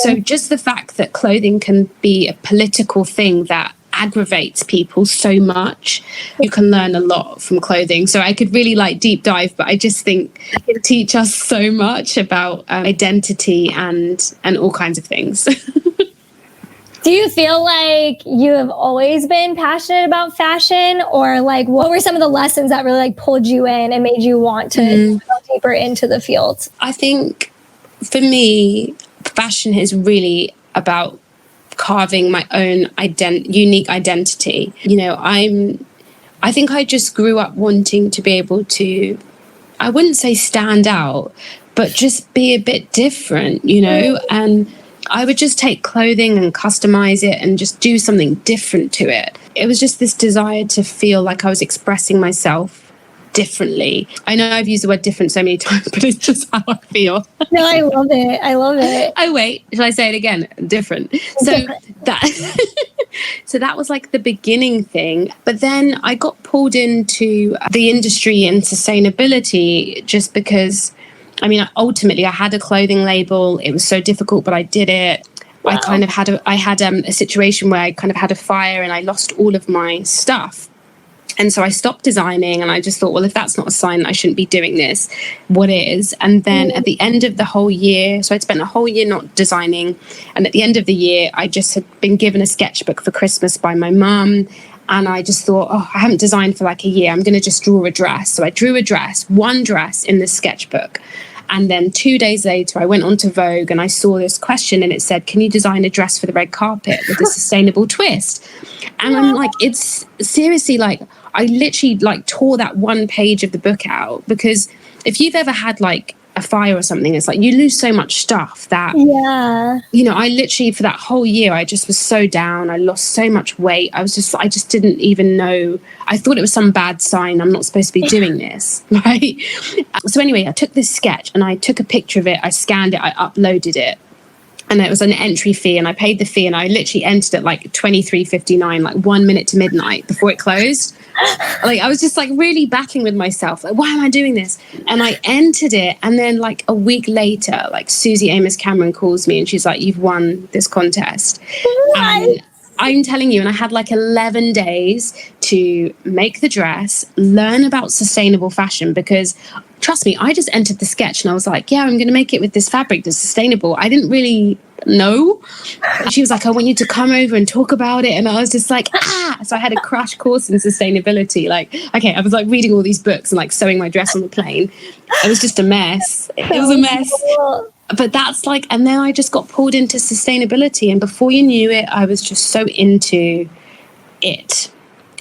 So just the fact that clothing can be a political thing that aggravates people so much, you can learn a lot from clothing. So I could really like deep dive, but I just think it teach us so much about identity and all kinds of things. Do you feel like you have always been passionate about fashion, or like what were some of the lessons that really like pulled you in and made you want to go deeper into the field? I think for me, fashion is really about carving my own unique identity. You know, I think I just grew up wanting to be able to, I wouldn't say stand out, but just be a bit different, you know, and I would just take clothing and customize it and just do something different to it. It was just this desire to feel like I was expressing myself differently. I know I've used the word different so many times, but it's just how I feel. No, I love it. I love it. Oh, wait, shall I say it again? Different. So that was like the beginning thing. But then I got pulled into the industry and sustainability just because, I mean, ultimately I had a clothing label. It was so difficult, but I did it. Wow. I had a situation where I kind of had a fire and I lost all of my stuff. And so I stopped designing, and I just thought, well, if that's not a sign that I shouldn't be doing this, what is? And then at the end of the whole year, so I'd spent a whole year not designing. And at the end of the year, I just had been given a sketchbook for Christmas by my mum. And I just thought, oh, I haven't designed for like a year. I'm going to just draw a dress. So I drew one dress in the sketchbook. And then 2 days later, I went onto Vogue and I saw this question, and it said, can you design a dress for the red carpet with a sustainable twist? And I'm like, it's seriously like, I literally like tore that one page of the book out, because if you've ever had like a fire or something, it's like you lose so much stuff that, you know, I literally for that whole year, I just was so down. I lost so much weight. I just didn't even know. I thought it was some bad sign. I'm not supposed to be doing this, right? So anyway, I took this sketch and I took a picture of it. I scanned it. I uploaded it. And it was an entry fee, and I paid the fee, and I literally entered at like 23:59, like 1 minute to midnight before it closed. Like I was just like really battling with myself. Like, why am I doing this? And I entered it. And then like a week later, like Susie Amos Cameron calls me and she's like, you've won this contest. And I'm telling you, and I had like 11 days to make the dress, learn about sustainable fashion, because trust me, I just entered the sketch and I was like, yeah, I'm going to make it with this fabric that's sustainable. I didn't really no. And she was like, I want you to come over and talk about it. And I was just like, So I had a crash course in sustainability. Like, okay, I was like reading all these books and like sewing my dress on the plane. It was just a mess. It was a mess. But that's like, and then I just got pulled into sustainability. And before you knew it, I was just so into it.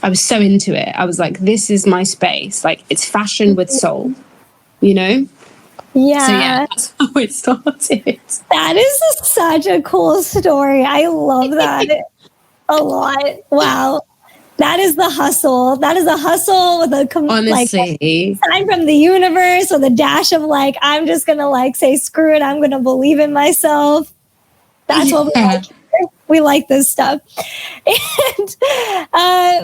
I was so into it. I was like, this is my space. Like, it's fashion with soul, you know? Yeah. So yeah, that's how it started. That is such a cool story. I love that a lot. Wow. That is the hustle. That is a hustle with a honestly sign from the universe with a dash of like, I'm just going to like say, screw it. I'm going to believe in myself. That's what we like. We like this stuff. And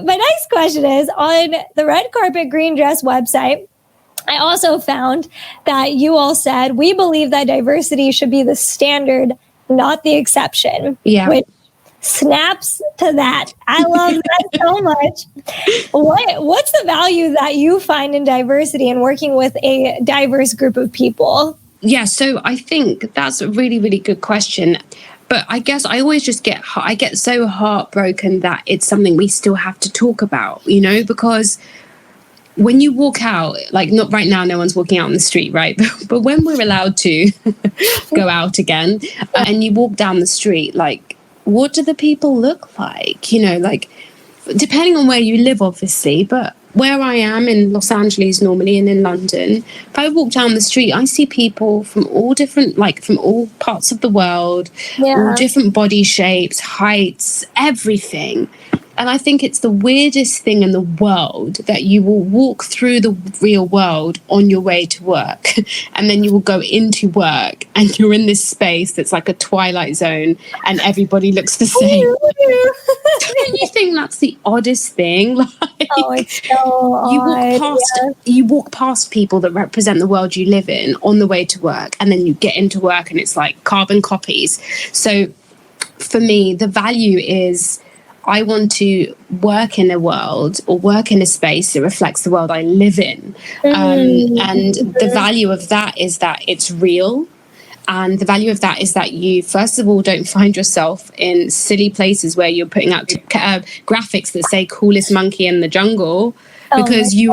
my next question is, on the Red Carpet Green Dress website, I also found that you all said, we believe that diversity should be the standard, not the exception. Yeah. Which snaps to that. I love that so much. What's the value that you find in diversity and working with a diverse group of people? Yeah, so I think that's a really, really good question. But I guess I always just get so heartbroken that it's something we still have to talk about, you know, because when you walk out, like not right now, no one's walking out on the street, right? But when we're allowed to go out again and you walk down the street, like, what do the people look like? You know, like, depending on where you live, obviously, but where I am in Los Angeles normally and in London, if I walk down the street, I see people from all different, like from all parts of the world, all different body shapes, heights, everything. And I think it's the weirdest thing in the world that you will walk through the real world on your way to work. And then you will go into work and you're in this space that's like a twilight zone and everybody looks the same. Don't you think that's the oddest thing? Like, it's so odd. You walk past people that represent the world you live in on the way to work. And then you get into work and it's like carbon copies. So for me, the value is, I want to work in a world or work in a space that reflects the world I live in. And the value of that is that it's real. And the value of that is that you, first of all, don't find yourself in silly places where you're putting out graphics that say coolest monkey in the jungle, because you're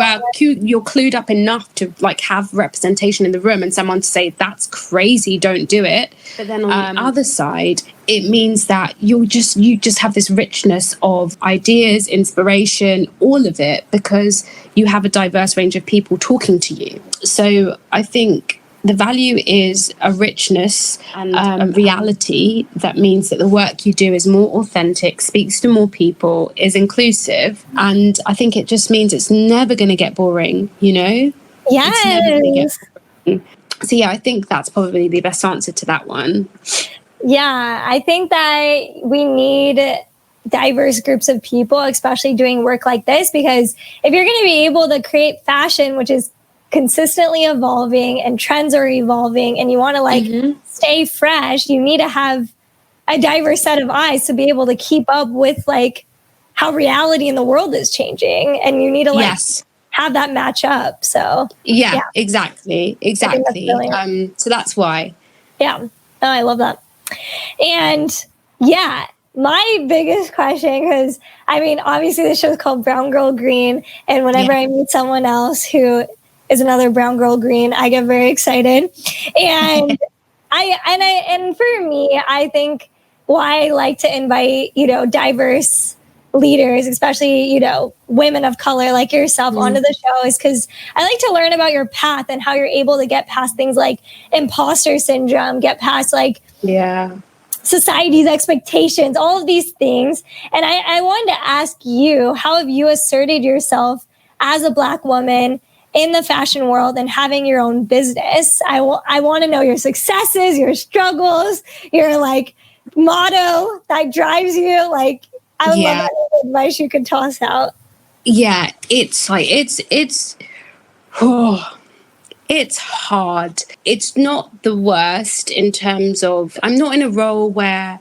clued up enough to like have representation in the room and someone to say, that's crazy, don't do it. But then on the other side, it means that you just have this richness of ideas, inspiration, all of it, because you have a diverse range of people talking to you. So I think the value is a richness and a reality that means that the work you do is more authentic, speaks to more people, is inclusive. And I think it just means it's never going to get boring, you know? Yes. It's never going to get boring. So yeah, I think that's probably the best answer to that one. Yeah, I think that we need diverse groups of people, especially doing work like this, because if you're going to be able to create fashion, which is consistently evolving and trends are evolving, and you want to like stay fresh, you need to have a diverse set of eyes to be able to keep up with like how reality in the world is changing, and you need to like have that match up. So yeah. Exactly. So that's why. Oh, I love that. And yeah, my biggest question, because I mean, obviously the show is called Brown Girl Green, and whenever I meet someone else who is another brown girl green, I get very excited. And and for me, I think why I like to invite, you know, diverse leaders, especially, you know, women of color like yourself onto the show, is because I like to learn about your path and how you're able to get past things like imposter syndrome, get past like society's expectations, all of these things. And I wanted to ask you, how have you asserted yourself as a Black woman in the fashion world and having your own business? I want to know your successes, your struggles, your like motto that drives you. Like, I would love any advice you could toss out. Yeah, it's like it's hard. It's not the worst in terms of, I'm not in a role where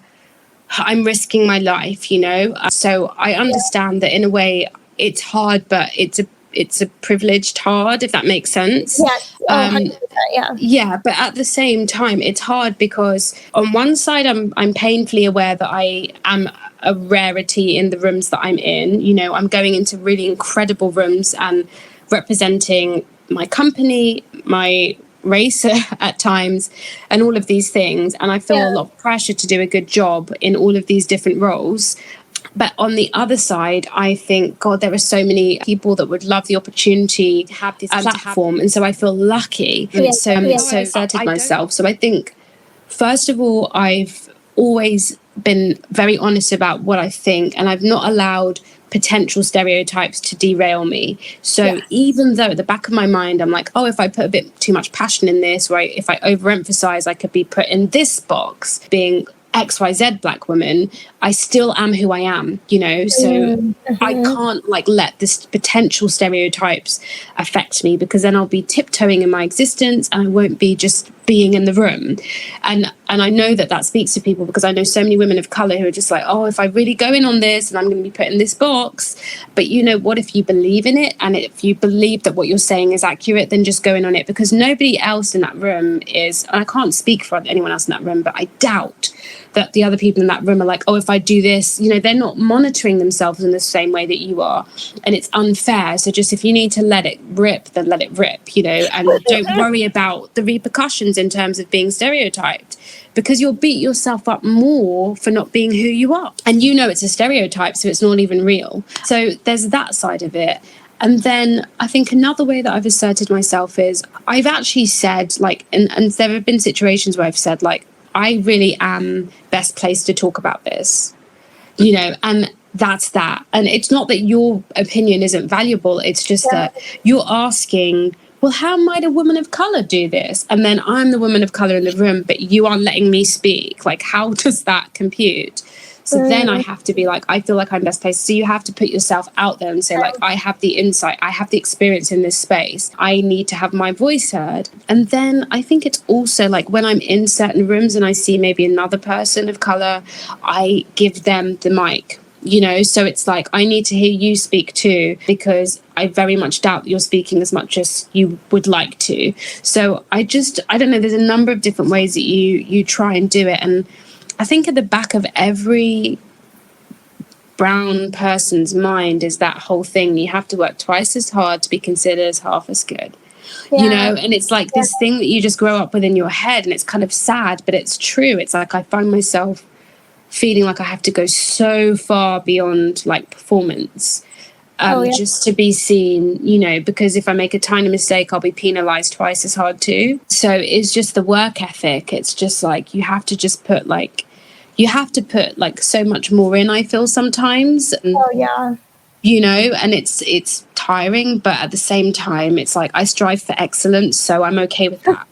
I'm risking my life, you know. So I understand that in a way it's hard, but it's a it's a privileged hard, if that makes sense. Yes. Oh, 100%, yeah. Yeah, but at the same time, it's hard because on one side, I'm painfully aware that I am a rarity in the rooms that I'm in. You know, I'm going into really incredible rooms and representing my company, my race at times, and all of these things. And I feel a lot of pressure to do a good job in all of these different roles. But on the other side, I think, God, there are so many people that would love the opportunity to have this platform. And so I feel lucky. And so asserted myself. So I think, first of all, I've always been very honest about what I think, and I've not allowed potential stereotypes to derail me. So even though at the back of my mind, I'm like, oh, if I put a bit too much passion in this, or if I overemphasize, I could be put in this box, being XYZ Black woman, I still am who I am, you know, so I can't like let this potential stereotypes affect me, because then I'll be tiptoeing in my existence and I won't be just being in the room. And I know that speaks to people, because I know so many women of color who are just like, oh, if I really go in on this and I'm going to be put in this box. But you know what, if you believe in it, and if you believe that what you're saying is accurate, then just go in on it, because nobody else in that room is, and I can't speak for anyone else in that room, but I doubt that the other people in that room are like, oh, if I do this, you know, they're not monitoring themselves in the same way that you are. And it's unfair. So just, if you need to let it rip, then let it rip, you know, and don't worry about the repercussions in terms of being stereotyped, because you'll beat yourself up more for not being who you are. And you know it's a stereotype, so it's not even real. So there's that side of it. And then I think another way that I've asserted myself is I've actually said, like, and there have been situations where I've said, like, I really am best placed to talk about this, you know, and that's that. And it's not that your opinion isn't valuable. It's just that you're asking, well, how might a woman of color do this? And then I'm the woman of color in the room, but you aren't letting me speak. Like, how does that compute? So then I have to be like, I feel like I'm best placed. So you have to put yourself out there and say, like, I have the insight, I have the experience in this space. I need to have my voice heard. And then I think it's also like when I'm in certain rooms and I see maybe another person of color, I give them the mic. You know, so it's like, I need to hear you speak too, because I very much doubt that you're speaking as much as you would like to. So I don't know, there's a number of different ways that you try and do it. And I think at the back of every brown person's mind is that whole thing. You have to work twice as hard to be considered as half as good. You know, and it's like this thing that you just grow up with in your head, and it's kind of sad, but it's true. It's like I find myself feeling like I have to go so far beyond like performance just to be seen, you know, because if I make a tiny mistake, I'll be penalized twice as hard too. So it's just the work ethic. It's just like you have to put so much more in, I feel sometimes. And, you know, and it's tiring, but at the same time, it's like I strive for excellence, so I'm okay with that.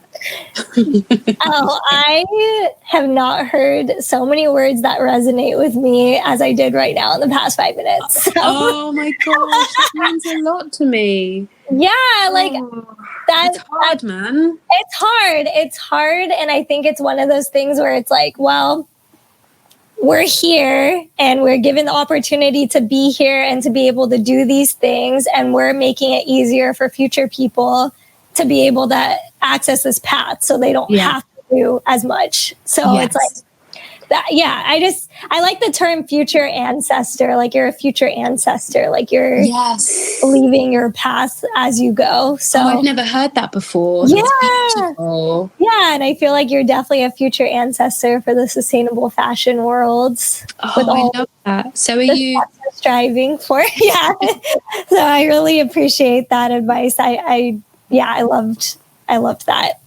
I have not heard so many words that resonate with me as I did right now in the past 5 minutes. So. Oh my gosh, that means a lot to me. Yeah, like that's hard, man. It's hard. And I think it's one of those things where it's like, well, we're here and we're given the opportunity to be here and to be able to do these things. And we're making it easier for future people to be able to access this path so they don't have to do as much. So it's like that. Yeah. I like the term future ancestor. Like you're a future ancestor, like you're leaving your path as you go. So I've never heard that before. Yeah. Yeah. And I feel like you're definitely a future ancestor for the sustainable fashion world. I love that. So are you striving for? Yeah. So I really appreciate that advice. I loved that.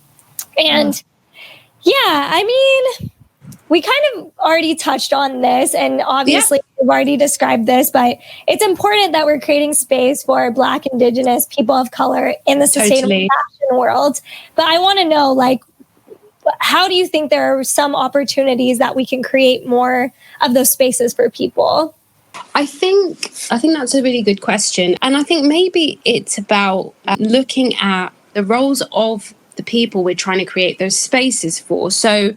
And I mean, we kind of already touched on this, and obviously we've already described this, but it's important that we're creating space for Black, Indigenous, people of color in the sustainable fashion world. But I want to know, like, how do you think there are some opportunities that we can create more of those spaces for people? I think that's a really good question. And I think maybe it's about looking at the roles of the people we're trying to create those spaces for. So,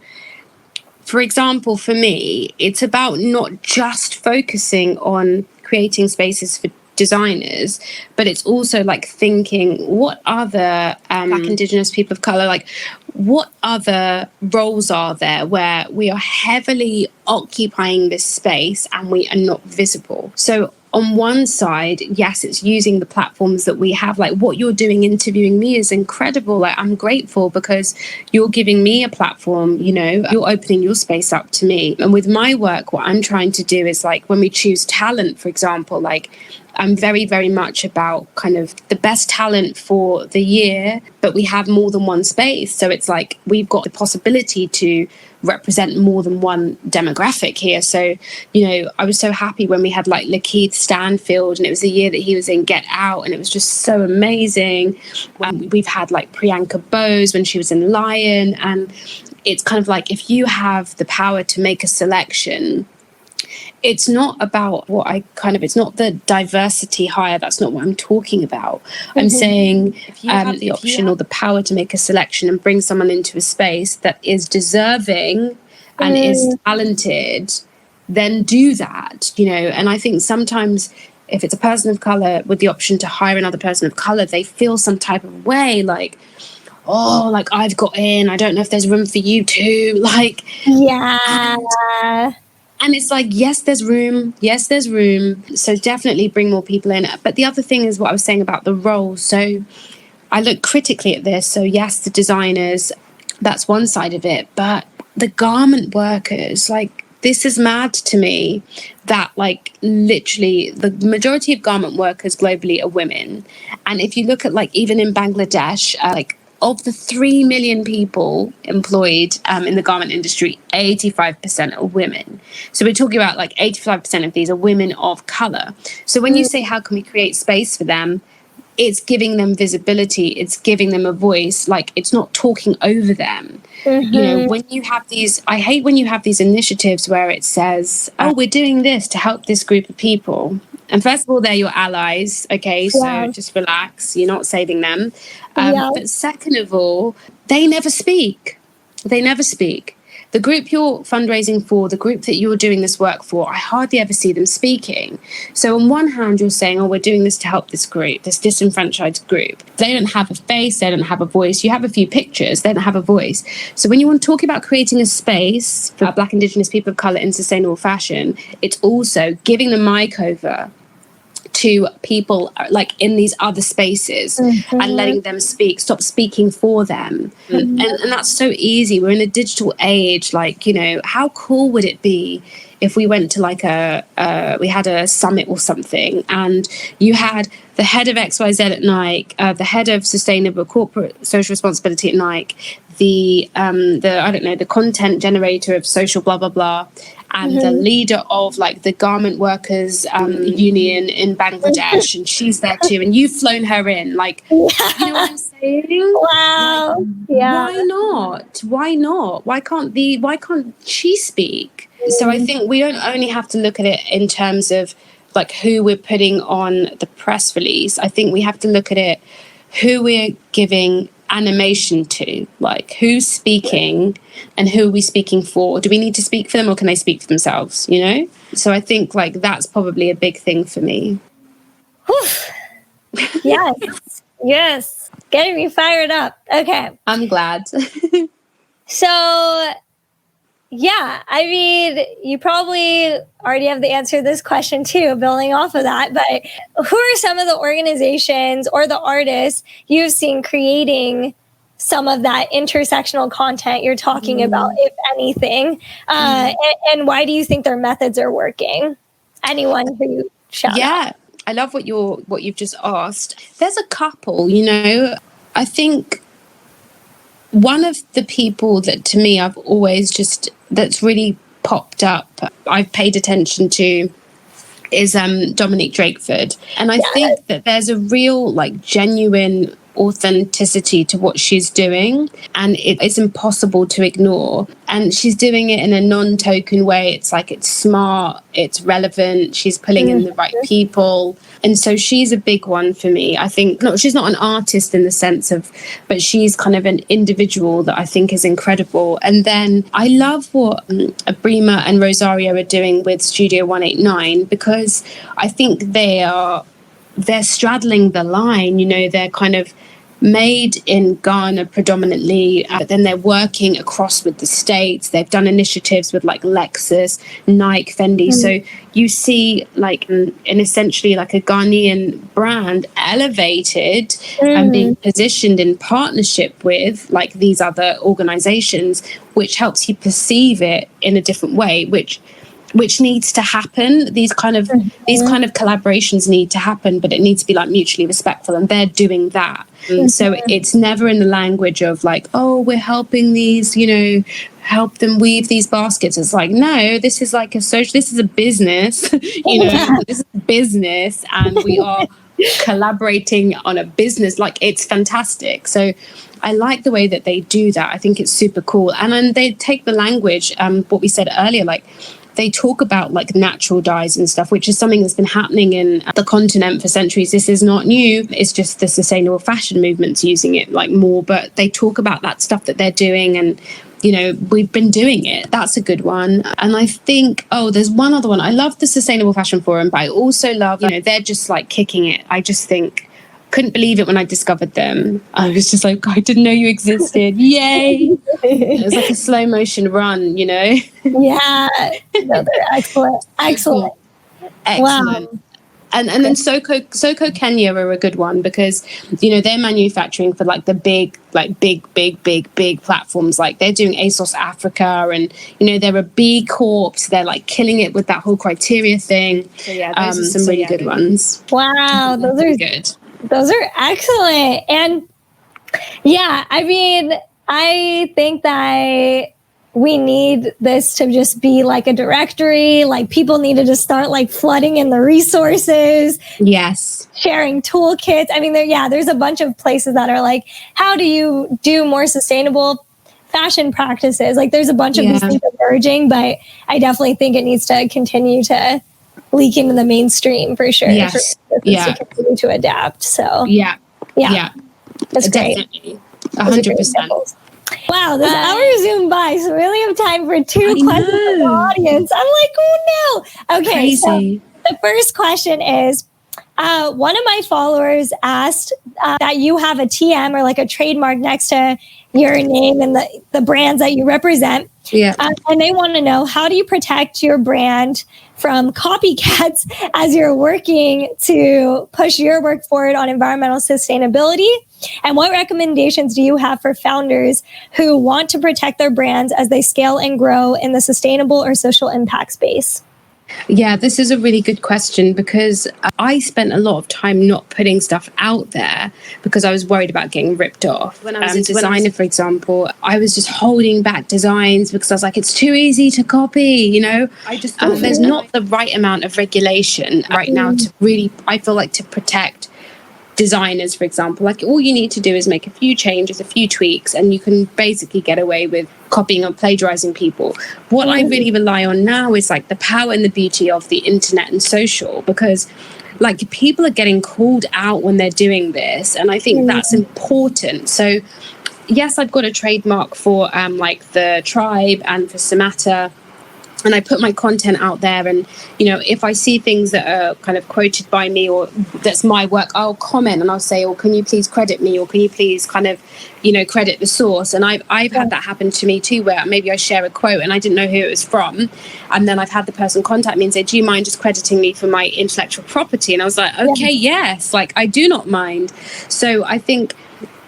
for example, for me, it's about not just focusing on creating spaces for designers, but it's also like thinking, what other Black Indigenous people of colour, like what other roles are there where we are heavily occupying this space and we are not visible? So on one side, yes, it's using the platforms that we have. Like what you're doing, interviewing me, is incredible. Like I'm grateful because you're giving me a platform, you know, you're opening your space up to me. And with my work, what I'm trying to do is like when we choose talent, for example, like I'm very, very much about kind of the best talent for the year, but we have more than one space. So it's like we've got the possibility to represent more than one demographic here. So, you know, I was so happy when we had like Lakeith Stanfield, and it was the year that he was in Get Out, and it was just so amazing. We've had like Priyanka Bose when she was in Lion, and it's kind of like if you have the power to make a selection, it's not about it's not the diversity hire. That's not what I'm talking about. Mm-hmm. I'm saying if you have the option or the power to make a selection and bring someone into a space that is deserving and is talented, then do that, you know. And I think sometimes if it's a person of colour with the option to hire another person of colour, they feel some type of way, like, oh, like I've got in, I don't know if there's room for you too. Like, yeah. And it's like, yes, there's room. Yes, there's room. So definitely bring more people in. But the other thing is what I was saying about the roles. So I look critically at this. So yes, the designers, that's one side of it. But the garment workers, like, this is mad to me that like literally the majority of garment workers globally are women. And if you look at like even in Bangladesh, like of the 3 million people employed in the garment industry, 85% are women. So we're talking about like 85% of these are women of colour. So when you say how can we create space for them, it's giving them visibility, it's giving them a voice, like it's not talking over them. Mm-hmm. You know, when you have these, I hate when you have these initiatives where it says, oh, we're doing this to help this group of people. And first of all, they're your allies, okay? So just relax, you're not saving them. But second of all, they never speak. They never speak. The group you're fundraising for, the group that you're doing this work for, I hardly ever see them speaking. So on one hand, you're saying, oh, we're doing this to help this group, this disenfranchised group. They don't have a face, they don't have a voice. You have a few pictures, they don't have a voice. So when you want to talk about creating a space for Black Indigenous people of colour in sustainable fashion, it's also giving the mic over to people like in these other spaces and letting them speak, stop speaking for them. And that's so easy. We're in a digital age. Like, you know, how cool would it be if we went to like we had a summit or something and you had the head of XYZ at Nike, the head of sustainable corporate social responsibility at Nike, the I don't know, the content generator of social blah, blah, blah, and the leader of like the garment workers union in Bangladesh, and she's there too, and you've flown her in, like, you know what I'm saying? Wow. Like, why not? Why not? Why can't she speak? So I think we don't only have to look at it in terms of like who we're putting on the press release. I think we have to look at it who we're giving animation to, like who's speaking and who are we speaking for. Do we need to speak for them or can they speak for themselves, you know? So I think like that's probably a big thing for me. Yes, getting me fired up. Okay, I'm glad. So yeah, I mean, you probably already have the answer to this question too, building off of that, but who are some of the organizations or the artists you've seen creating some of that intersectional content you're talking about, if anything? And why do you think their methods are working? Anyone who you shout out? I love what you've just asked. There's a couple, you know. I think one of the people that to me I've always that's really popped up, I've paid attention to, is Dominique Drakeford. And I think that there's a real like genuine authenticity to what she's doing, and it's impossible to ignore. And she's doing it in a non-token way. It's like it's smart, it's relevant, she's pulling in the right people. And so she's a big one for me. I think she's not an artist in the sense of, but she's kind of an individual that I think is incredible. And then I love what Abrima and Rosario are doing with Studio 189, because I think they are they're straddling the line, they're kind of made in Ghana predominantly, but then they're working across with the States. They've done initiatives with like Lexus, Nike, Fendi. So you see like an essentially like a Ghanaian brand elevated and being positioned in partnership with like these other organizations, which helps you perceive it in a different way, which needs to happen. These kind of collaborations need to happen, but it needs to be like mutually respectful, and they're doing that. So it's never in the language of like, oh, we're helping these, help them weave these baskets. It's like, no, this is like this is a business, this is a business, and we are collaborating on a business. Like, it's fantastic. So I like the way that they do that. I think it's super cool. And then they take the language, what we said earlier, like they talk about like natural dyes and stuff, which is something that's been happening in the continent for centuries. This is not new. It's just the sustainable fashion movement's using it like more, but they talk about that stuff that they're doing, and we've been doing it. That's a good one. And I think, there's one other one. I love the Sustainable Fashion Forum, but I also love, they're just like kicking it. I just think, couldn't believe it when I discovered them. I was just like, I didn't know you existed. Yay. It was like a slow motion run, Yeah. No, they're excellent. Excellent. Wow. And then Soko Kenya are a good one, because they're manufacturing for like the big platforms. Like they're doing ASOS Africa, and they're a B Corp, so they're like killing it with that whole criteria thing. So yeah, those are some really good ones. Wow, those are good. Those are excellent. And yeah, I mean, I think that we need this to just be like a directory. Like people need to just start like flooding in the resources. Yes. Sharing toolkits. I mean, there's a bunch of places that are like, how do you do more sustainable fashion practices? Like there's a bunch of these things emerging, but I definitely think it needs to continue to leak into the mainstream for sure. Yes. To continue to adapt. So yeah. That's definitely. 100%. Wow, this hour zoomed by, so we only have time for two questions from the audience. I'm like, oh no. Okay, crazy. So the first question is, one of my followers asked that you have a TM or like a trademark next to your name and the brands that you represent. Yeah. And they want to know, how do you protect your brand from copycats as you're working to push your work forward on environmental sustainability? And what recommendations do you have for founders who want to protect their brands as they scale and grow in the sustainable or social impact space? Yeah, this is a really good question, because I spent a lot of time not putting stuff out there because I was worried about getting ripped off. When I was a designer, for example, I was just holding back designs because I was like, it's too easy to copy, I just thought there's not the right amount of regulation right now to really, I feel like, to protect designers, for example. Like all you need to do is make a few changes, a few tweaks, and you can basically get away with copying or plagiarizing people. What I really rely on now is like the power and the beauty of the internet and social, because like people are getting called out when they're doing this, and I think that's important. So yes, I've got a trademark for like the tribe and for Samata, and I put my content out there, and if I see things that are kind of quoted by me or that's my work, I'll comment and I'll say, oh, can you please credit me, or can you please kind of credit the source? And I've had that happen to me too, where maybe I share a quote and I didn't know who it was from, and then I've had the person contact me and say, do you mind just crediting me for my intellectual property? And I was like, okay, yes, like I do not mind. So I think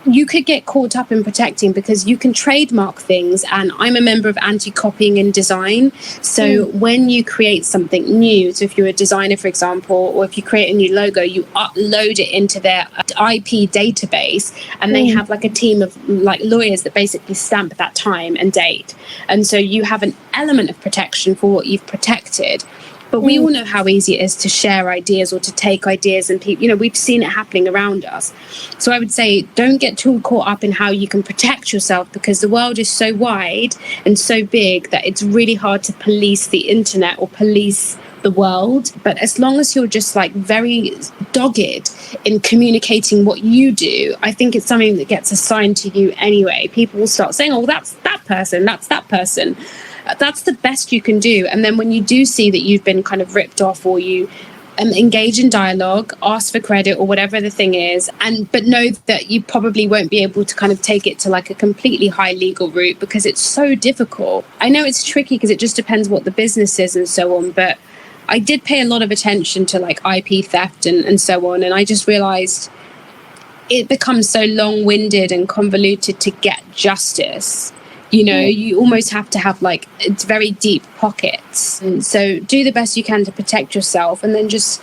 you could get caught up in protecting, because you can trademark things, and I'm a member of anti-copying in design. So when you create something new, so if you're a designer, for example, or if you create a new logo, you upload it into their IP database, and they have like a team of like lawyers that basically stamp that time and date. And so you have an element of protection for what you've protected. But we all know how easy it is to share ideas or to take ideas, and people, we've seen it happening around us. So I would say, don't get too caught up in how you can protect yourself, because the world is so wide and so big that it's really hard to police the internet or police the world. But as long as you're just like very dogged in communicating what you do, I think it's something that gets assigned to you anyway. People will start saying, oh, that's that person, that's that person. That's the best you can do. And then when you do see that you've been kind of ripped off, or you engage in dialogue, ask for credit or whatever the thing is, but know that you probably won't be able to kind of take it to like a completely high legal route because it's so difficult. I know it's tricky because it just depends what the business is and so on, but I did pay a lot of attention to like IP theft and so on, and I just realized it becomes so long-winded and convoluted to get justice. You know, you almost have to have like, it's very deep pockets. And so do the best you can to protect yourself, and then just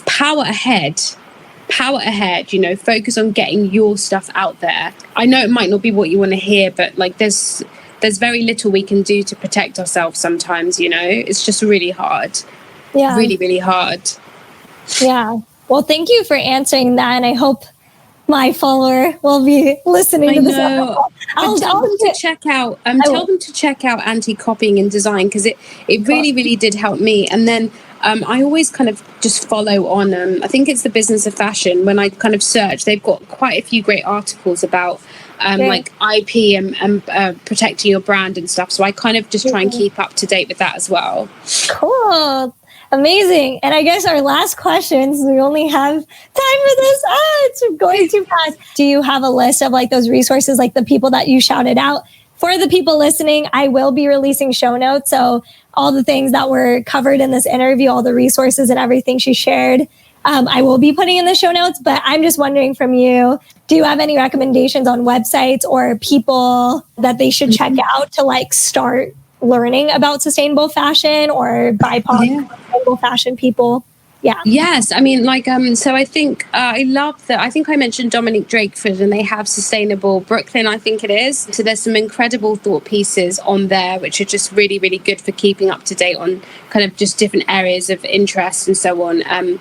power ahead, you know, focus on getting your stuff out there. I know it might not be what you want to hear, but like there's very little we can do to protect ourselves sometimes, you know. It's just really hard. Yeah. Really, really hard. Yeah. Well, thank you for answering that, and I hope my follower will be listening to this. Tell them to check out Anti-Copying in Design, because it really, really did help me. And then I always kind of just follow on, I think it's the Business of Fashion. When I kind of search, they've got quite a few great articles about like IP and protecting your brand and stuff. So I kind of just try and keep up to date with that as well. Cool. Amazing. And I guess our last question, since we only have time for this, it's going too fast. Do you have a list of like those resources, like the people that you shouted out? For the people listening, I will be releasing show notes. So all the things that were covered in this interview, all the resources and everything she shared, I will be putting in the show notes. But I'm just wondering from you, do you have any recommendations on websites or people that they should check out to like start learning about sustainable fashion or BIPOC sustainable fashion people? Yeah. Yes. I mean, like, so I think I love that. I think I mentioned Dominique Drakeford, and they have Sustainable Brooklyn, I think it is. So there's some incredible thought pieces on there, which are just really, really good for keeping up to date on kind of just different areas of interest and so on. And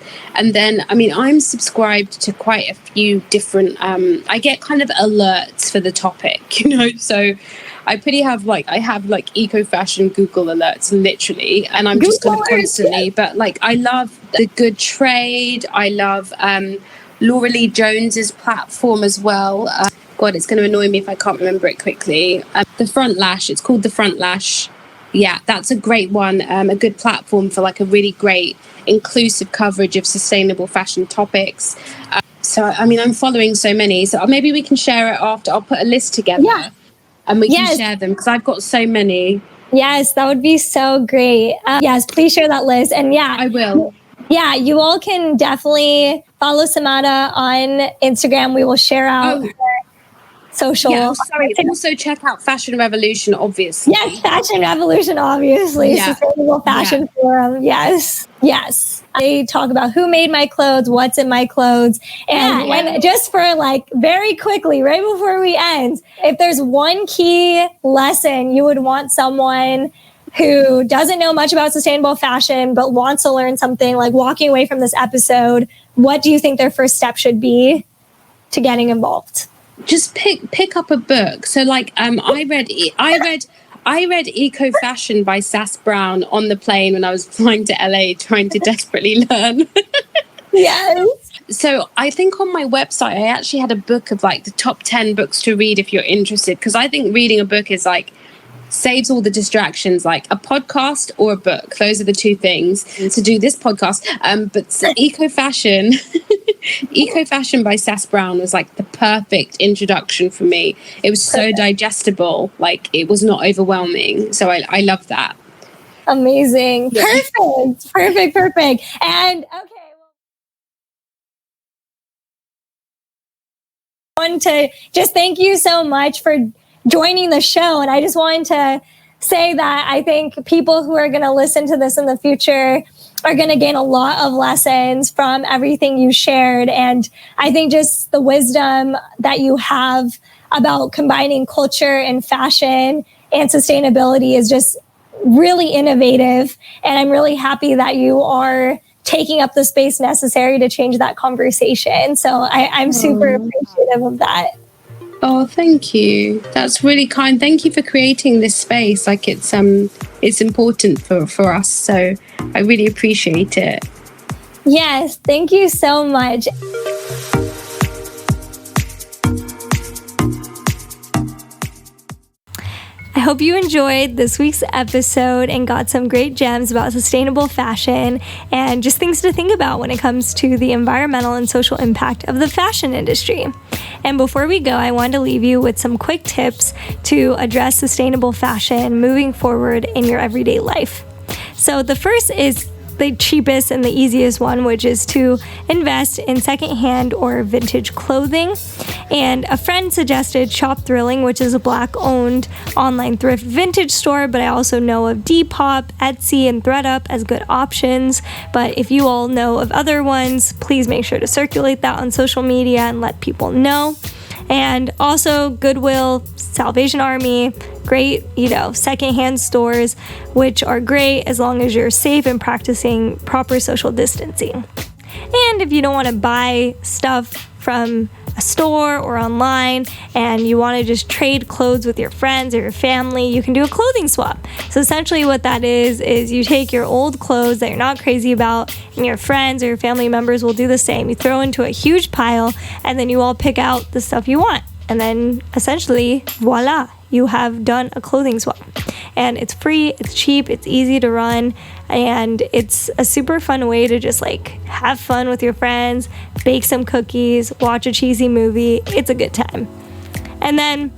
then, I mean, I'm subscribed to quite a few different, I get kind of alerts for the topic, you know, so I have eco fashion Google alerts, literally, and I'm just kind of constantly, but like I love the Good Trade. I love Laura Lee Jones's platform as well. God, it's going to annoy me if I can't remember it quickly. The Front Lash, it's called The Front Lash. Yeah, that's a great one. A good platform for like a really great inclusive coverage of sustainable fashion topics. So, I mean, I'm following so many. So maybe we can share it after. I'll put a list together. Yeah. And we can share them, because I've got so many. Yes, that would be so great. Yes, please share that list. And yeah, I will. Yeah, you all can definitely follow Samantha on Instagram. We will share out her social. Yeah, sorry. Also check out Fashion Revolution, obviously. Yes, Fashion Revolution, obviously. Yeah. Sustainable Fashion Forum. Yes. They talk about who made my clothes, what's in my clothes. And when, just for like very quickly, right before we end, if there's one key lesson you would want someone who doesn't know much about sustainable fashion but wants to learn something, like walking away from this episode, what do you think their first step should be to getting involved? Just pick up a book. So like I read Eco Fashion by Sass Brown on the plane when I was flying to LA, trying to desperately learn. Yes. So I think on my website, I actually had a book of like the top 10 books to read if you're interested. Because I think reading a book is like, saves all the distractions, like a podcast or a book. Those are the two things to do this podcast. But Eco Fashion by Sass Brown was like the perfect introduction for me. It was so digestible, like it was not overwhelming. So I love that. Amazing. Yeah. Perfect. And okay. I want to just thank you so much for joining the show. And I just wanted to say that I think people who are going to listen to this in the future are going to gain a lot of lessons from everything you shared. And I think just the wisdom that you have about combining culture and fashion and sustainability is just really innovative. And I'm really happy that you are taking up the space necessary to change that conversation. So I'm super appreciative of that. Oh, thank you. That's really kind. Thank you for creating this space. Like it's important for us. So I really appreciate it. Yes, thank you so much. I hope you enjoyed this week's episode and got some great gems about sustainable fashion and just things to think about when it comes to the environmental and social impact of the fashion industry. And before we go, I wanted to leave you with some quick tips to address sustainable fashion moving forward in your everyday life. So the first is the cheapest and the easiest one, which is to invest in secondhand or vintage clothing. And a friend suggested Shop Thrilling, which is a Black-owned online thrift vintage store, but I also know of Depop, Etsy, and ThredUp as good options. But if you all know of other ones, please make sure to circulate that on social media and let people know. And also Goodwill, Salvation Army, great, secondhand stores, which are great as long as you're safe and practicing proper social distancing. And if you don't want to buy stuff from a store or online and you want to just trade clothes with your friends or your family, you can do a clothing swap. So essentially what that is you take your old clothes that you're not crazy about and your friends or your family members will do the same. You throw into a huge pile and then you all pick out the stuff you want. And then essentially, voila, you have done a clothing swap. And it's free, it's cheap, it's easy to run, and it's a super fun way to just have fun with your friends, bake some cookies, watch a cheesy movie. It's a good time. And then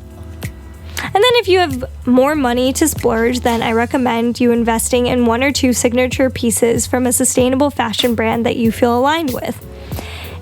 if you have more money to splurge, then I recommend you investing in one or two signature pieces from a sustainable fashion brand that you feel aligned with.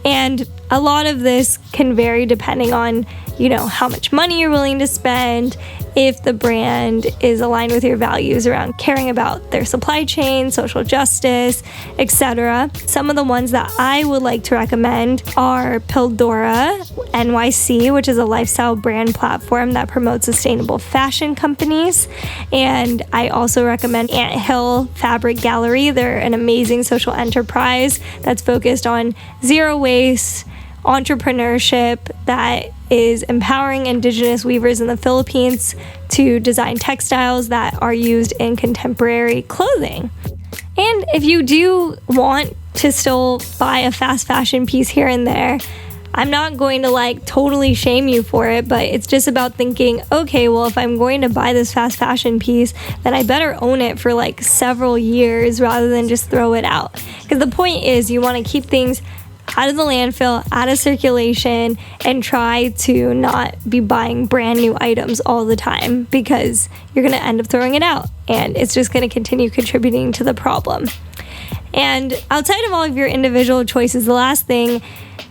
And a lot of this can vary depending on, how much money you're willing to spend, if the brand is aligned with your values around caring about their supply chain, social justice, etc. Some of the ones that I would like to recommend are Pildora NYC, which is a lifestyle brand platform that promotes sustainable fashion companies. And I also recommend Anthill Fabric Gallery. They're an amazing social enterprise that's focused on zero waste entrepreneurship that is empowering Indigenous weavers in the Philippines to design textiles that are used in contemporary clothing. And if you do want to still buy a fast fashion piece here and there, I'm not going to totally shame you for it, but it's just about thinking, okay, well, if I'm going to buy this fast fashion piece, then I better own it for several years rather than just throw it out. Because the point is you want to keep things out of the landfill, out of circulation, and try to not be buying brand new items all the time because you're going to end up throwing it out and it's just going to continue contributing to the problem. And outside of all of your individual choices, the last thing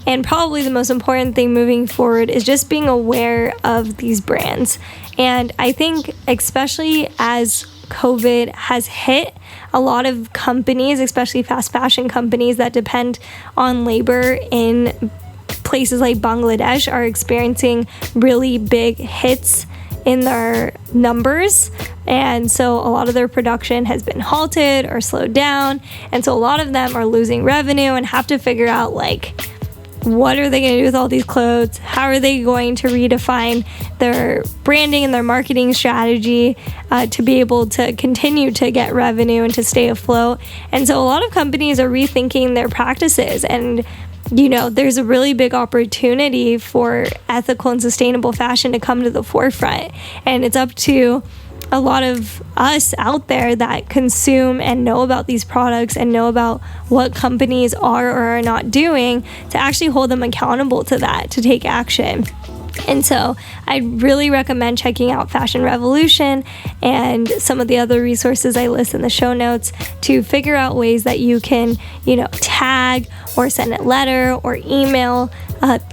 and probably the most important thing moving forward is just being aware of these brands. And I think especially as COVID has hit, a lot of companies, especially fast fashion companies that depend on labor in places like Bangladesh, are experiencing really big hits in their numbers. And so a lot of their production has been halted or slowed down. And so a lot of them are losing revenue and have to figure out what are they going to do with all these clothes? How are they going to redefine their branding and their marketing strategy to be able to continue to get revenue and to stay afloat? And so a lot of companies are rethinking their practices. And, there's a really big opportunity for ethical and sustainable fashion to come to the forefront. And it's up to a lot of us out there that consume and know about these products and know about what companies are or are not doing to actually hold them accountable to that, to take action. And so I really recommend checking out Fashion Revolution and some of the other resources I list in the show notes to figure out ways that you can, tag or send a letter or email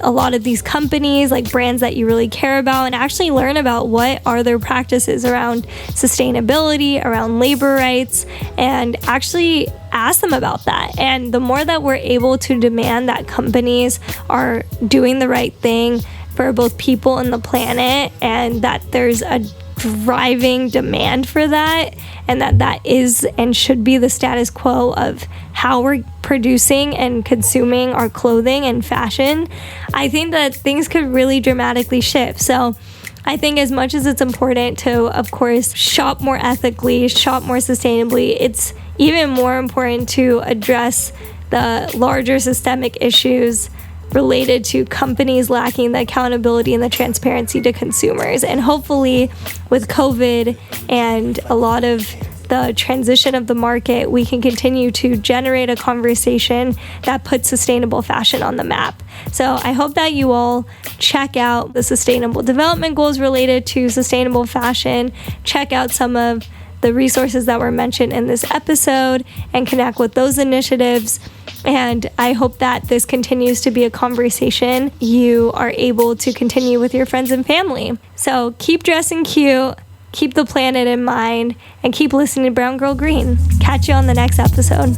a lot of these companies, brands that you really care about, and actually learn about what are their practices around sustainability, around labor rights, and actually ask them about that. And the more that we're able to demand that companies are doing the right thing for both people and the planet, and that there's a driving demand for that, and that is and should be the status quo of how we're producing and consuming our clothing and fashion, I think that things could really dramatically shift. So I think as much as it's important to, of course, shop more ethically, shop more sustainably, it's even more important to address the larger systemic issues related to companies lacking the accountability and the transparency to consumers. And hopefully with COVID and a lot of the transition of the market, we can continue to generate a conversation that puts sustainable fashion on the map. So I hope that you all check out the sustainable development goals related to sustainable fashion, check out some of the resources that were mentioned in this episode, and connect with those initiatives. And I hope that this continues to be a conversation you are able to continue with your friends and family. So keep dressing cute, keep the planet in mind, and keep listening to Brown Girl Green. Catch you on the next episode.